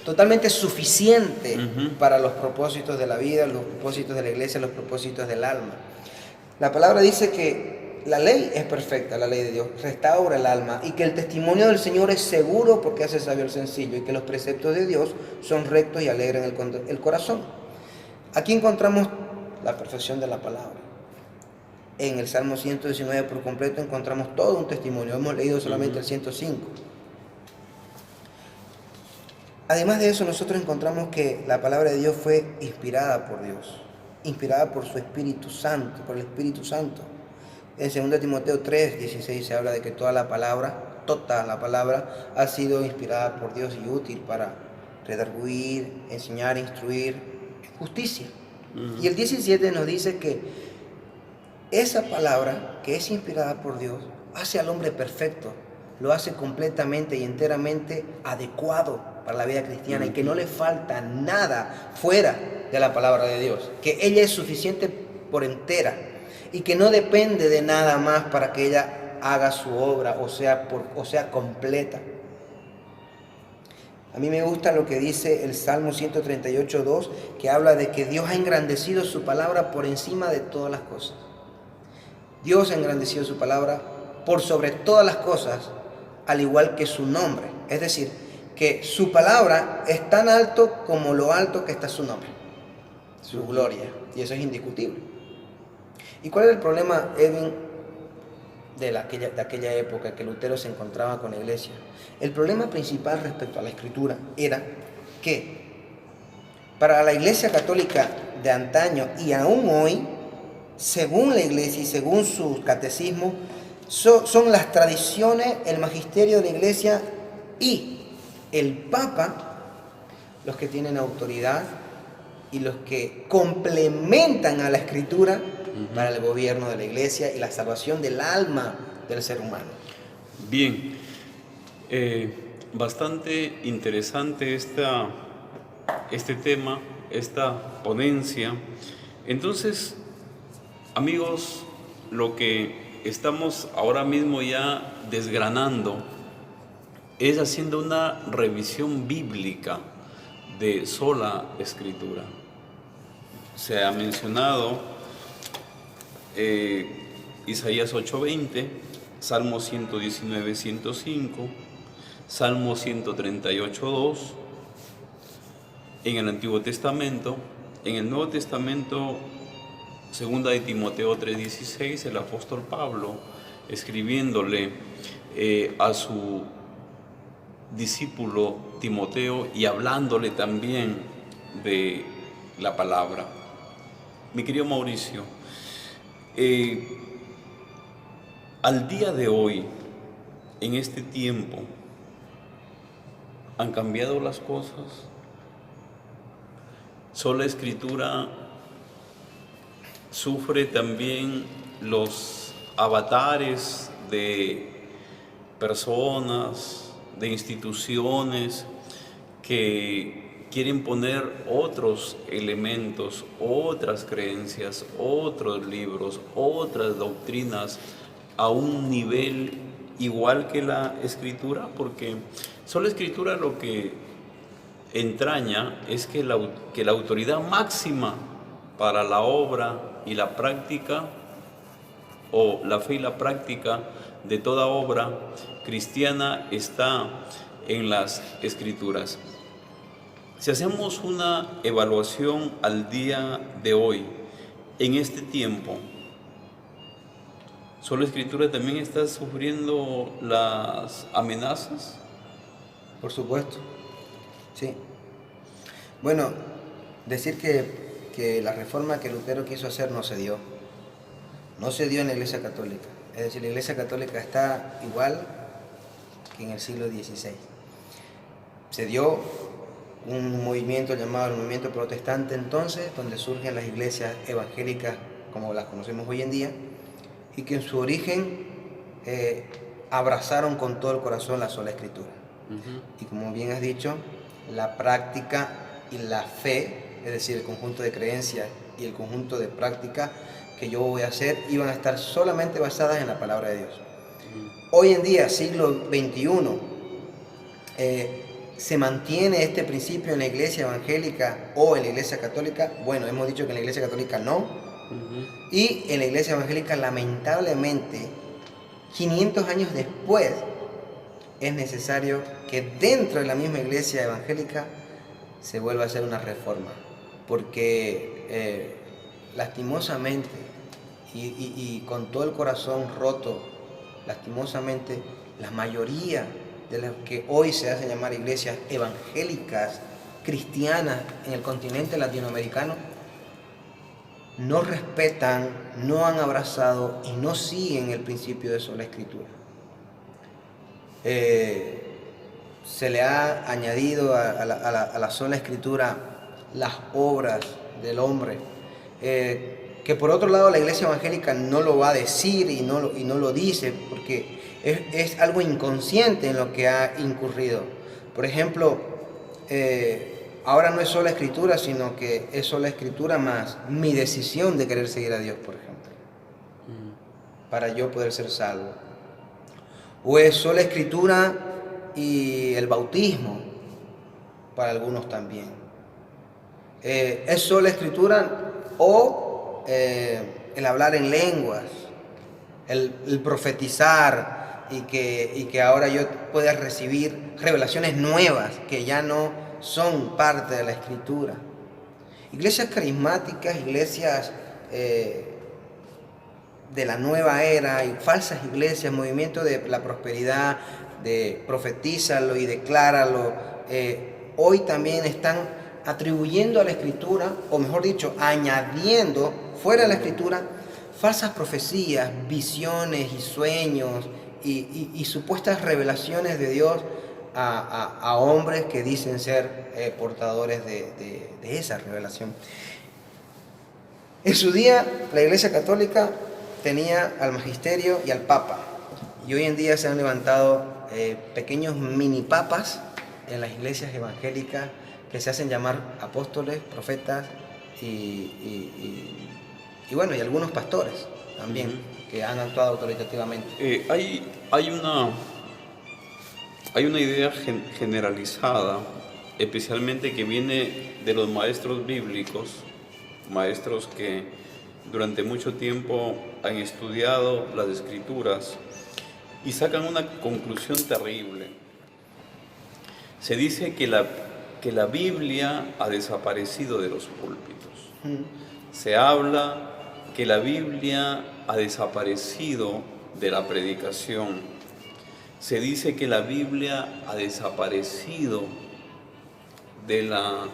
Totalmente suficiente para los propósitos de la vida, los propósitos de la iglesia, los propósitos del alma. La palabra dice que la ley es perfecta, la ley de Dios, restaura el alma, y que el testimonio del Señor es seguro porque hace sabio al sencillo, y que los preceptos de Dios son rectos y alegran el corazón. Aquí encontramos la perfección de la palabra. En el Salmo 119 por completo encontramos todo un testimonio. Hemos leído solamente el 105. Además de eso, nosotros encontramos que la palabra de Dios fue inspirada por Dios, inspirada por su Espíritu Santo, por el Espíritu Santo. En 2 Timoteo 3:16 se habla de que toda la palabra ha sido inspirada por Dios y útil para redarguir, enseñar, instruir, justicia. Y el 17 nos dice que esa palabra que es inspirada por Dios hace al hombre perfecto, lo hace completamente y enteramente adecuado para la vida cristiana y que no le falta nada fuera de la palabra de Dios, que ella es suficiente por entera y que no depende de nada más para que ella haga su obra o sea completa. A mí me gusta lo que dice el Salmo 138:2, que habla de que Dios ha engrandecido su palabra por encima de todas las cosas. Dios ha engrandecido su palabra por sobre todas las cosas, al igual que su nombre. Es decir, que su palabra es tan alto como lo alto que está su nombre, su gloria, y eso es indiscutible. ¿Y cuál era el problema, Edwin, de aquella época que Lutero se encontraba con la iglesia? El problema principal respecto a la escritura era que para la iglesia católica de antaño y aún hoy, según la iglesia y según su catecismo, son las tradiciones, el magisterio de la iglesia y el Papa los que tienen autoridad y los que complementan a la escritura para el gobierno de la iglesia y la salvación del alma del ser humano. Bien, bastante interesante este tema, esta ponencia. Entonces, amigos, lo que estamos ahora mismo ya desgranando es haciendo una revisión bíblica de sola escritura. Se ha mencionado Isaías 8:20, Salmo 119:105, Salmo 138:2 en el Antiguo Testamento. En el Nuevo Testamento, 2 de Timoteo 3:16, el apóstol Pablo, escribiéndole a su discípulo Timoteo y hablándole también de la palabra. Mi querido Mauricio, al día de hoy, en este tiempo, ¿han cambiado las cosas? Sola Escritura sufre también los avatares de personas, de instituciones que quieren poner otros elementos, otras creencias, otros libros, otras doctrinas a un nivel igual que la Escritura, porque solo Escritura lo que entraña es que la autoridad máxima para la obra y la práctica, o la fe y la práctica de toda obra cristiana, está en las Escrituras. Si hacemos una evaluación al día de hoy, en este tiempo, ¿solo Escritura también está sufriendo las amenazas? Por supuesto, sí. Bueno, decir que la reforma que Lutero quiso hacer no se dio en la Iglesia Católica. Es decir, la Iglesia Católica está igual que en el siglo XVI. Se dio un movimiento llamado el movimiento protestante entonces, donde surgen las iglesias evangélicas como las conocemos hoy en día, y que en su origen abrazaron con todo el corazón la sola Escritura. Y como bien has dicho, la práctica y la fe, es decir, el conjunto de creencias y el conjunto de práctica que yo voy a hacer, iban a estar solamente basadas en la palabra de Dios. Hoy en día, siglo XXI, ¿se mantiene este principio en la iglesia evangélica o en la iglesia católica? Bueno, hemos dicho que en la iglesia católica no. Y en la iglesia evangélica, lamentablemente, 500 años después, es necesario que dentro de la misma iglesia evangélica se vuelva a hacer una reforma. Porque lastimosamente, y con todo el corazón roto, lastimosamente, la mayoría de las que hoy se hacen llamar iglesias evangélicas, cristianas en el continente latinoamericano, no respetan, no han abrazado y no siguen el principio de sola Escritura. Se le ha añadido a la sola Escritura las obras del hombre. que por otro lado la iglesia evangélica no lo va a decir y no lo dice, porque es algo inconsciente en lo que ha incurrido. Por ejemplo, ahora no es sola escritura, sino que es sola escritura más mi decisión de querer seguir a Dios, por ejemplo, para yo poder ser salvo. O es sola escritura y el bautismo, para algunos también. Es sola escritura o el hablar en lenguas, el profetizar y que ahora yo pueda recibir revelaciones nuevas que ya no son parte de la escritura. Iglesias carismáticas, iglesias de la nueva era y falsas iglesias, movimiento de la prosperidad, de profetízalo y decláralo, hoy también están atribuyendo a la escritura, o mejor dicho, añadiendo fuera de la escritura falsas profecías, visiones y sueños y supuestas revelaciones de Dios a hombres que dicen ser portadores de esa revelación. En su día, la Iglesia Católica tenía al magisterio y al papa, y hoy en día se han levantado pequeños mini papas en las iglesias evangélicas que se hacen llamar apóstoles, profetas y bueno, y algunos pastores también que han actuado autoritativamente. Hay una idea generalizada, especialmente que viene de los maestros bíblicos, maestros que durante mucho tiempo han estudiado las escrituras y sacan una conclusión terrible. Se dice que la Biblia ha desaparecido de los púlpitos. Se habla que la Biblia ha desaparecido de la predicación. Se dice que la Biblia ha desaparecido de la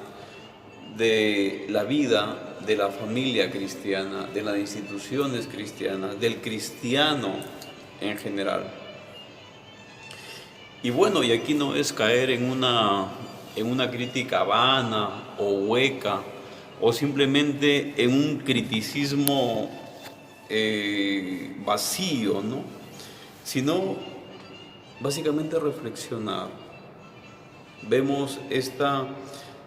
vida de la familia cristiana, de las instituciones cristianas, del cristiano en general. Y bueno, y aquí no es caer en una crítica vana o hueca, o simplemente en un criticismo vacío, ¿no? Sino básicamente reflexionar. Vemos esta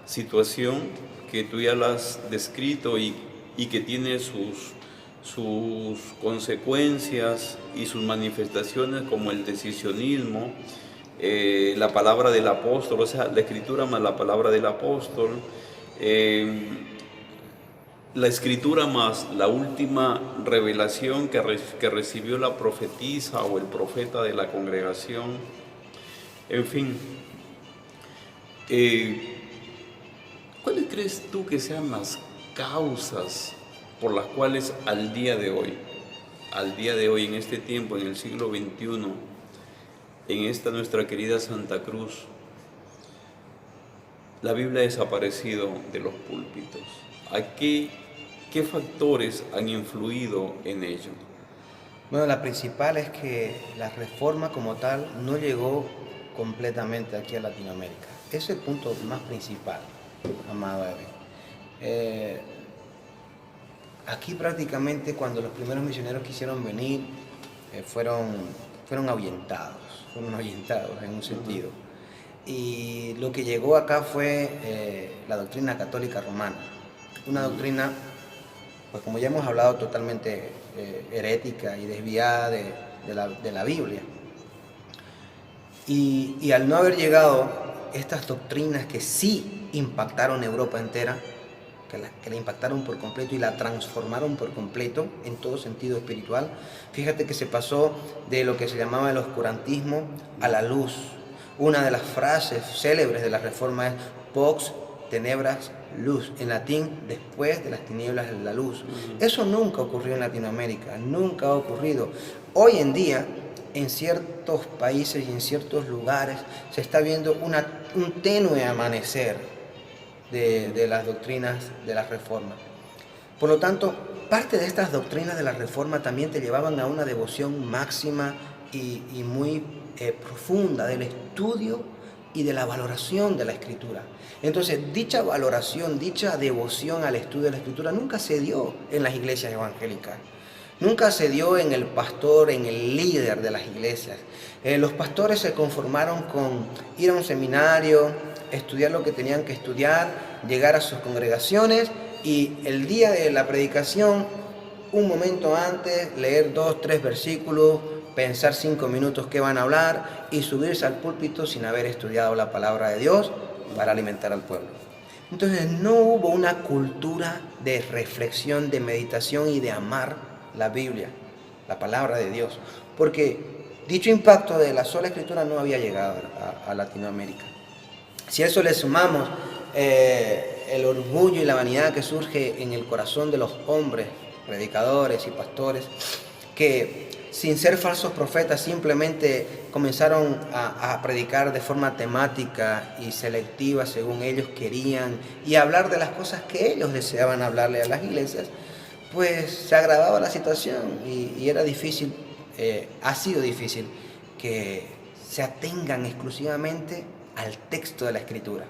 situación que tú ya la has descrito y que tiene sus consecuencias y sus manifestaciones, como el decisionismo, la palabra del apóstol, o sea, la escritura más la palabra del apóstol, la escritura más la última revelación que recibió la profetisa o el profeta de la congregación. En fin, ¿cuáles crees tú que sean las causas por las cuales al día de hoy, en este tiempo, en el siglo XXI, en esta nuestra querida Santa Cruz, la Biblia ha desaparecido de los púlpitos? ¿Qué factores han influido en ello? Bueno, la principal es que la reforma como tal no llegó completamente aquí a Latinoamérica. Ese es el punto más principal, amado Edwin. Aquí prácticamente cuando los primeros misioneros quisieron venir, fueron ahuyentados en un sentido. Y lo que llegó acá fue la doctrina católica romana, una doctrina, pues como ya hemos hablado, totalmente herética y desviada de la Biblia. Y al no haber llegado estas doctrinas que sí impactaron Europa entera, que la impactaron por completo y la transformaron por completo en todo sentido espiritual, fíjate que se pasó de lo que se llamaba el oscurantismo a la luz. Una de las frases célebres de la Reforma es Vox tenebras luz, en latín, después de las tinieblas la luz. Eso nunca ocurrió en Latinoamérica, nunca ha ocurrido. Hoy en día, en ciertos países y en ciertos lugares, se está viendo un tenue amanecer de las doctrinas de la Reforma. Por lo tanto, parte de estas doctrinas de la Reforma también te llevaban a una devoción máxima y muy profunda del estudio y de la valoración de la Escritura. Entonces, dicha valoración, dicha devoción al estudio de la Escritura nunca se dio en las iglesias evangélicas. Nunca se dio en el pastor, en el líder de las iglesias. Los pastores se conformaron con ir a un seminario, estudiar lo que tenían que estudiar, llegar a sus congregaciones y el día de la predicación, un momento antes, leer 2, 3 versículos, pensar 5 minutos qué van a hablar y subirse al púlpito sin haber estudiado la palabra de Dios para alimentar al pueblo. Entonces no hubo una cultura de reflexión, de meditación y de amar la Biblia, la palabra de Dios, porque dicho impacto de la sola Escritura no había llegado a Latinoamérica. Si a eso le sumamos el orgullo y la vanidad que surge en el corazón de los hombres, predicadores y pastores, que sin ser falsos profetas simplemente comenzaron a predicar de forma temática y selectiva según ellos querían y hablar de las cosas que ellos deseaban hablarle a las iglesias, pues se agravaba la situación y era difícil, ha sido difícil que se atengan exclusivamente al texto de la Escritura,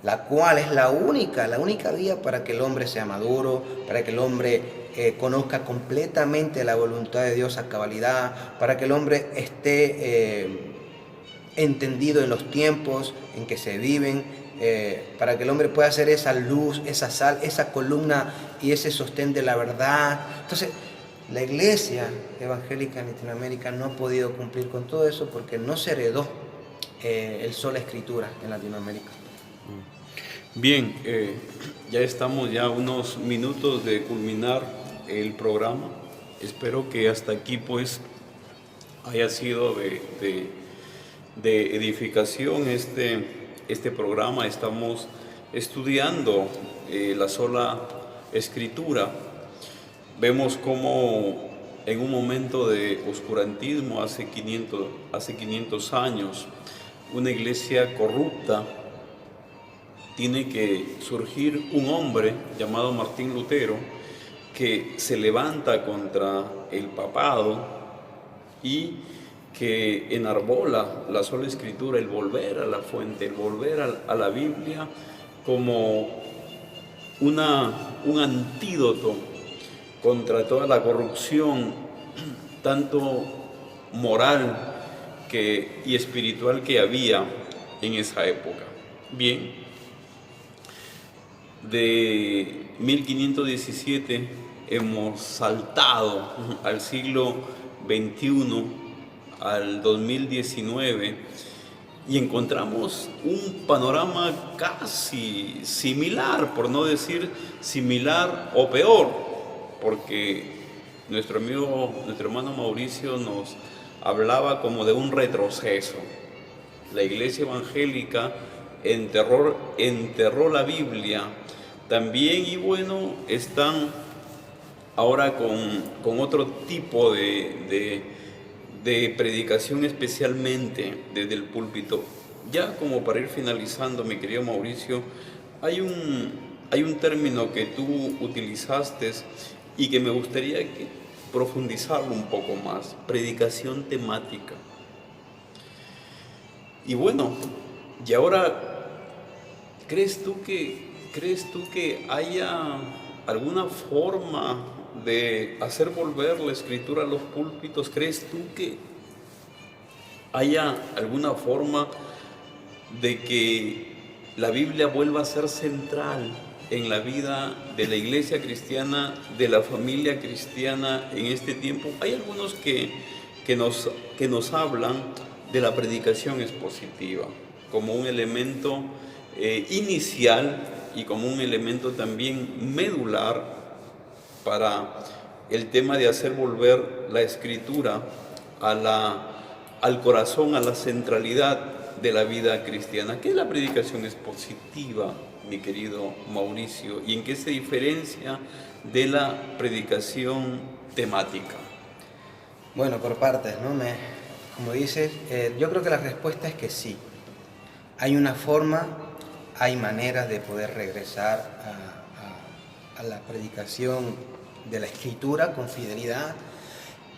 la cual es la única vía para que el hombre sea maduro, para que el hombre conozca completamente la voluntad de Dios a cabalidad, para que el hombre esté entendido en los tiempos en que se viven, para que el hombre pueda ser esa luz, esa sal, esa columna y ese sostén de la verdad. Entonces, la iglesia evangélica en Latinoamérica no ha podido cumplir con todo eso porque no se heredó el sola Escritura en Latinoamérica. Bien, ya estamos ya unos minutos de culminar el programa. Espero que hasta aquí pues haya sido de edificación este programa. Estamos estudiando la sola Escritura. Vemos cómo en un momento de oscurantismo hace 500 años, una iglesia corrupta, tiene que surgir un hombre llamado Martín Lutero que se levanta contra el papado y que enarbola la sola Escritura, el volver a la fuente, el volver a la Biblia como un antídoto contra toda la corrupción, tanto moral y espiritual que había en esa época. Bien, de 1517 hemos saltado al siglo XXI, al 2019, y encontramos un panorama casi similar, por no decir similar o peor, porque nuestro hermano Mauricio nos hablaba como de un retroceso. La iglesia evangélica enterró la Biblia también, y bueno, están ahora con otro tipo de predicación, especialmente desde el púlpito. Ya como para ir finalizando, mi querido Mauricio, hay un término que tú utilizaste y que me gustaría profundizarlo un poco más: predicación temática. Y bueno, y ahora, ¿crees tú que haya alguna forma de hacer volver la Escritura a los púlpitos? ¿Crees tú que haya alguna forma de que la Biblia vuelva a ser central en la vida de la iglesia cristiana, de la familia cristiana en este tiempo? Hay algunos que nos hablan de la predicación expositiva como un elemento inicial y como un elemento también medular para el tema de hacer volver la Escritura al corazón, a la centralidad de la vida cristiana. ¿Qué es la predicación expositiva, mi querido Mauricio, y en qué se diferencia de la predicación temática? Bueno, por partes, ¿no? Como dices, yo creo que la respuesta es que sí. Hay una forma, hay maneras de poder regresar a la predicación de la Escritura con fidelidad,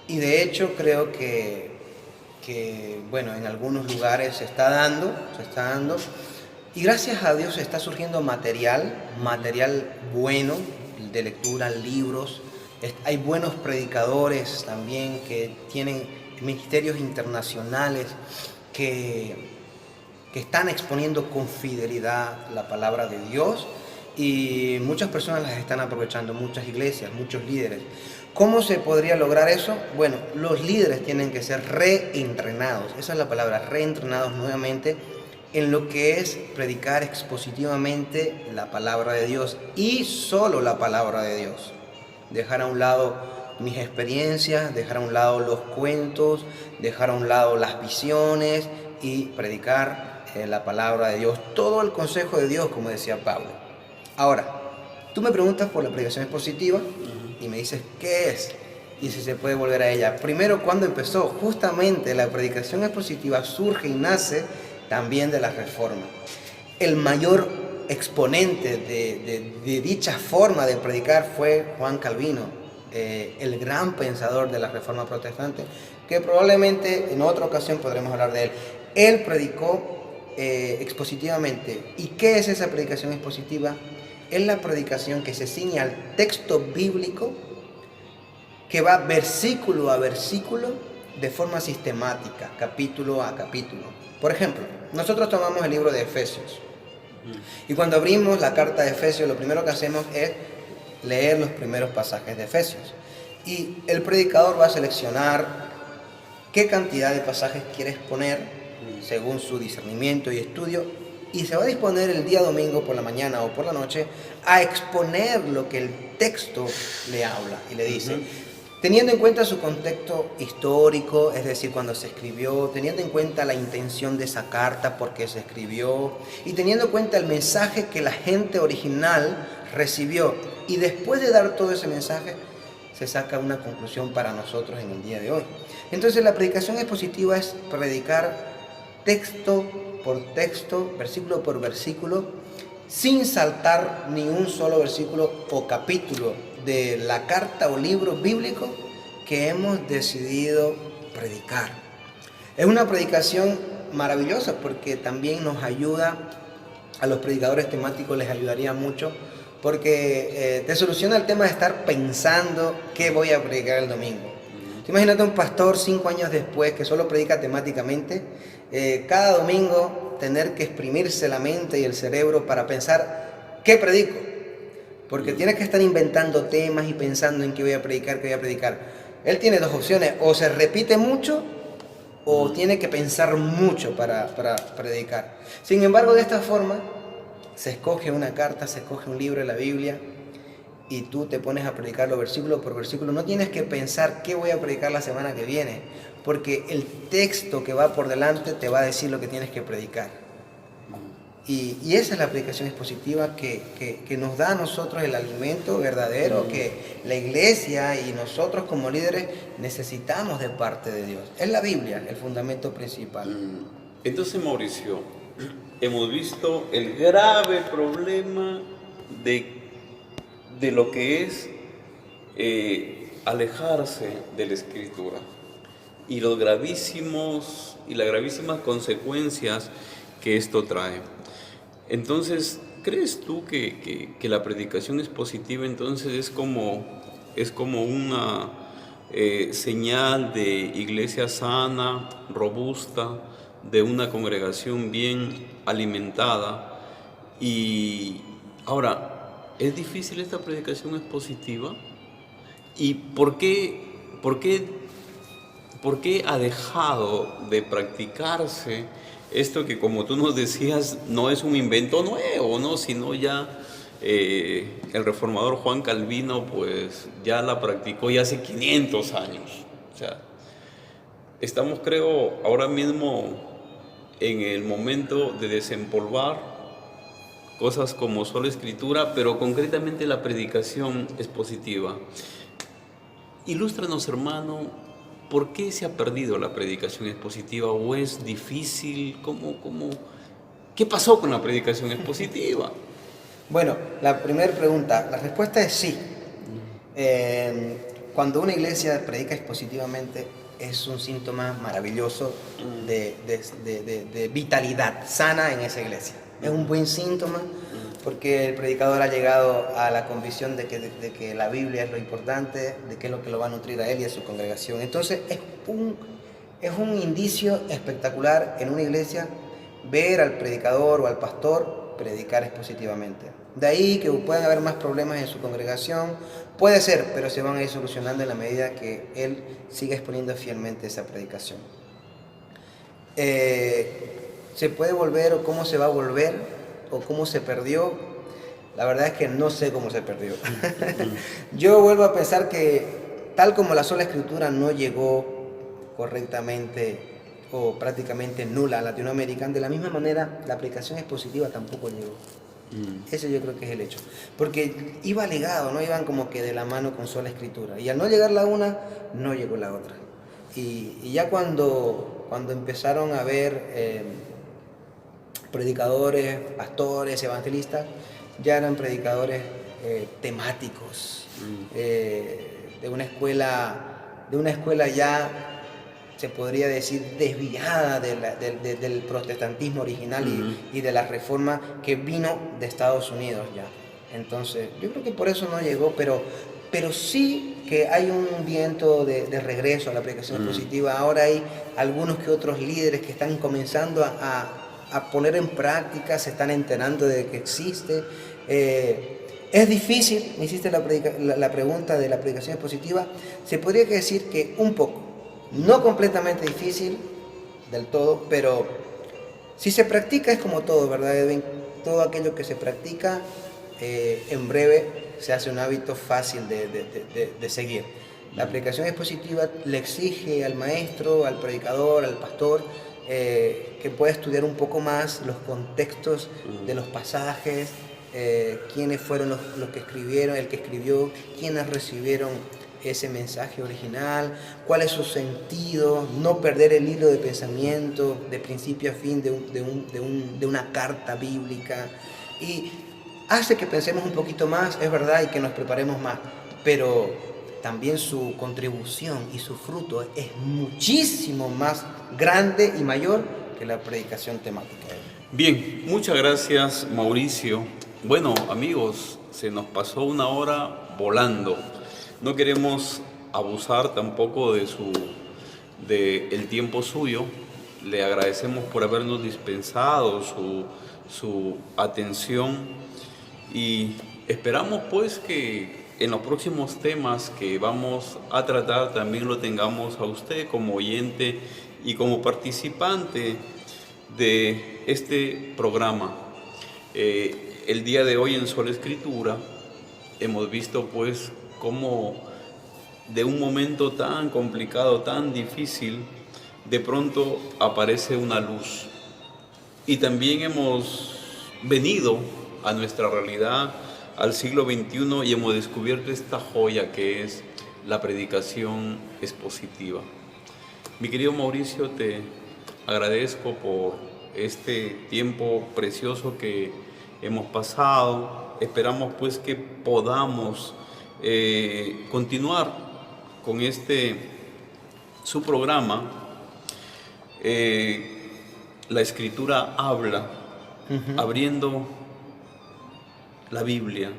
y de hecho creo que bueno, en algunos lugares se está dando. Y gracias a Dios está surgiendo material bueno de lectura, libros. Hay buenos predicadores también que tienen ministerios internacionales que están exponiendo con fidelidad la palabra de Dios, y muchas personas las están aprovechando, muchas iglesias, muchos líderes. ¿Cómo se podría lograr eso? Bueno, los líderes tienen que ser reentrenados, esa es la palabra, reentrenados nuevamente en lo que es predicar expositivamente la palabra de Dios y solo la palabra de Dios. Dejar a un lado mis experiencias, dejar a un lado los cuentos, dejar a un lado las visiones y predicar la palabra de Dios, todo el consejo de Dios, como decía Pablo. Ahora, tú me preguntas por la predicación expositiva y me dices, ¿qué es? Y si se puede volver a ella. Primero, ¿cuándo empezó? Justamente la predicación expositiva surge y nace también de la Reforma. El mayor exponente de dicha forma de predicar fue Juan Calvino, el gran pensador de la Reforma protestante, que probablemente en otra ocasión podremos hablar de él. Él predicó expositivamente. ¿Y qué es esa predicación expositiva? Es la predicación que se ciñe al texto bíblico, que va versículo a versículo de forma sistemática, capítulo a capítulo. Por ejemplo, nosotros tomamos el libro de Efesios y cuando abrimos la carta de Efesios, lo primero que hacemos es leer los primeros pasajes de Efesios, y el predicador va a seleccionar qué cantidad de pasajes quiere exponer según su discernimiento y estudio, y se va a disponer el día domingo por la mañana o por la noche a exponer lo que el texto le habla y le dice. Teniendo en cuenta su contexto histórico, es decir, cuando se escribió, teniendo en cuenta la intención de esa carta, por qué se escribió, y teniendo en cuenta el mensaje que la gente original recibió. Y después de dar todo ese mensaje, se saca una conclusión para nosotros en el día de hoy. Entonces, la predicación expositiva es predicar texto por texto, versículo por versículo, sin saltar ni un solo versículo o capítulo de la carta o libro bíblico que hemos decidido predicar. Es una predicación maravillosa porque también nos ayuda, a los predicadores temáticos les ayudaría mucho, porque te soluciona el tema de estar pensando qué voy a predicar el domingo. Imagínate un pastor 5 años después que solo predica temáticamente, cada domingo tener que exprimirse la mente y el cerebro para pensar qué predico. Porque tienes que estar inventando temas y pensando en qué voy a predicar, Él tiene dos opciones: o se repite mucho o tiene que pensar mucho para predicar. Sin embargo, de esta forma se escoge una carta, se escoge un libro de la Biblia y tú te pones a predicarlo versículo por versículo. No tienes que pensar qué voy a predicar la semana que viene, porque el texto que va por delante te va a decir lo que tienes que predicar. Y esa es la predicación expositiva que nos da a nosotros el alimento verdadero que la iglesia y nosotros como líderes necesitamos de parte de Dios. Es la Biblia el fundamento principal. Entonces, Mauricio, hemos visto el grave problema de lo que es alejarse de la Escritura y las gravísimas consecuencias que esto trae. Entonces, ¿crees tú que la predicación expositiva entonces es como una señal de iglesia sana, robusta, de una congregación bien alimentada? Y ahora, ¿es difícil esta predicación expositiva? ¿Y por qué ha dejado de practicarse esto que, como tú nos decías, no es un invento nuevo, ¿no? Sino ya el reformador Juan Calvino pues ya la practicó ya hace 500 años. O sea, estamos, creo, ahora mismo en el momento de desempolvar cosas como sola escritura, pero concretamente la predicación expositiva. Ilústranos, hermano, ¿por qué se ha perdido la predicación expositiva o es difícil? ¿Qué pasó con la predicación expositiva? Bueno, la primera pregunta, la respuesta es sí. Cuando una iglesia predica expositivamente, es un síntoma maravilloso de vitalidad sana en esa iglesia. Es un buen síntoma porque el predicador ha llegado a la convicción de que la Biblia es lo importante, de que es lo que lo va a nutrir a él y a su congregación. Entonces es un indicio espectacular en una iglesia ver al predicador o al pastor predicar expositivamente. De ahí que puedan haber más problemas en su congregación, puede ser, pero se van a ir solucionando en la medida que él siga exponiendo fielmente esa predicación. ¿Se puede volver o cómo se va a volver o cómo se perdió? La verdad es que no sé cómo se perdió. Yo vuelvo a pensar que tal como la sola escritura no llegó correctamente o prácticamente nula a Latinoamérica, de la misma manera la predicación expositiva tampoco llegó. Ese yo creo que es el hecho. Porque iba ligado, ¿no? Iban como que de la mano con sola escritura. Y al no llegar la una, no llegó la otra. Y ya cuando empezaron a haber predicadores, pastores, evangelistas, ya eran predicadores temáticos, de una escuela ya, se podría decir, desviada del protestantismo original y de la reforma que vino de Estados Unidos ya. Entonces, yo creo que por eso no llegó, pero sí que hay un viento de regreso a la predicación positiva. Ahora hay algunos que otros líderes que están comenzando a poner en práctica, se están enterando de que existe. Es difícil, me hiciste la pregunta de la predicación positiva, se podría decir que un poco, no completamente difícil del todo, pero si se practica es como todo, ¿verdad, Edwin? Todo aquello que se practica en breve se hace un hábito fácil de seguir. La predicación expositiva le exige al maestro, al predicador, al pastor, que pueda estudiar un poco más los contextos de los pasajes, quiénes fueron los que escribieron, el que escribió, quiénes recibieron ese mensaje original, cuál es su sentido, no perder el hilo de pensamiento de principio a fin de una carta bíblica, y hace que pensemos un poquito más, es verdad, y que nos preparemos más, pero también su contribución y su fruto es muchísimo más grande y mayor que la predicación temática. Bien, muchas gracias, Mauricio. Bueno, amigos, se nos pasó una hora volando. No queremos abusar tampoco de el tiempo suyo. Le agradecemos por habernos dispensado su atención y esperamos pues que en los próximos temas que vamos a tratar también lo tengamos a usted como oyente y como participante de este programa. El día de hoy en Sola Escritura hemos visto pues cómo de un momento tan complicado, tan difícil, de pronto aparece una luz. Y también hemos venido a nuestra realidad, al siglo XXI, y hemos descubierto esta joya que es la predicación expositiva. Mi querido Mauricio, te agradezco por este tiempo precioso que hemos pasado. Esperamos pues que podamos continuar con su programa. La Escritura habla, abriendo la Biblia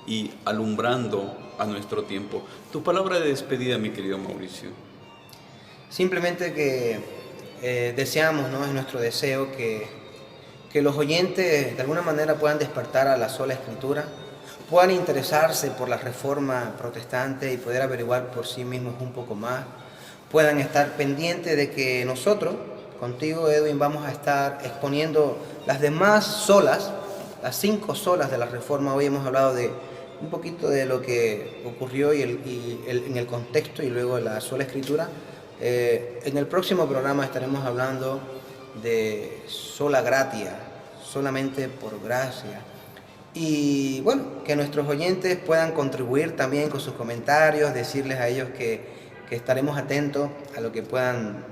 y alumbrando a nuestro tiempo. Tu palabra de despedida, mi querido Mauricio. Simplemente que deseamos, ¿no? Es nuestro deseo que los oyentes de alguna manera puedan despertar a la sola Escritura, puedan interesarse por la reforma protestante y poder averiguar por sí mismos un poco más, puedan estar pendientes de que nosotros, contigo, Edwin, vamos a estar exponiendo las demás solas, las 5 solas de la reforma. Hoy hemos hablado de un poquito de lo que ocurrió en el contexto y luego la sola Escritura. En el próximo programa estaremos hablando de sola gratia, solamente por gracia. Y bueno, que nuestros oyentes puedan contribuir también con sus comentarios, decirles a ellos que estaremos atentos a lo que puedan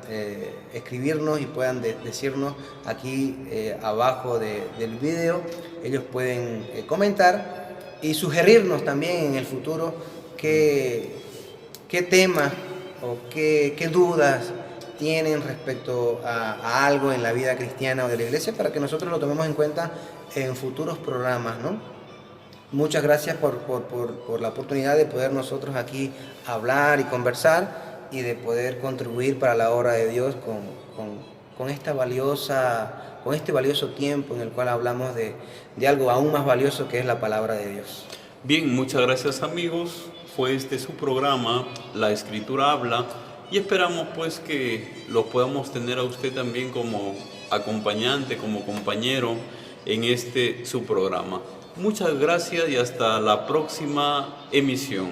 escribirnos y puedan decirnos aquí abajo del video. Ellos pueden comentar y sugerirnos también en el futuro qué temas o qué dudas tienen respecto a algo en la vida cristiana o de la iglesia, para que nosotros lo tomemos en cuenta en futuros programas, ¿no? Muchas gracias por la oportunidad de poder nosotros aquí hablar y conversar y de poder contribuir para la obra de Dios con este valioso tiempo en el cual hablamos de algo aún más valioso, que es la palabra de Dios. Bien, muchas gracias amigos. Fue este su programa, La Escritura Habla, y esperamos pues que lo podamos tener a usted también como acompañante, como compañero en este su programa. Muchas gracias y hasta la próxima emisión.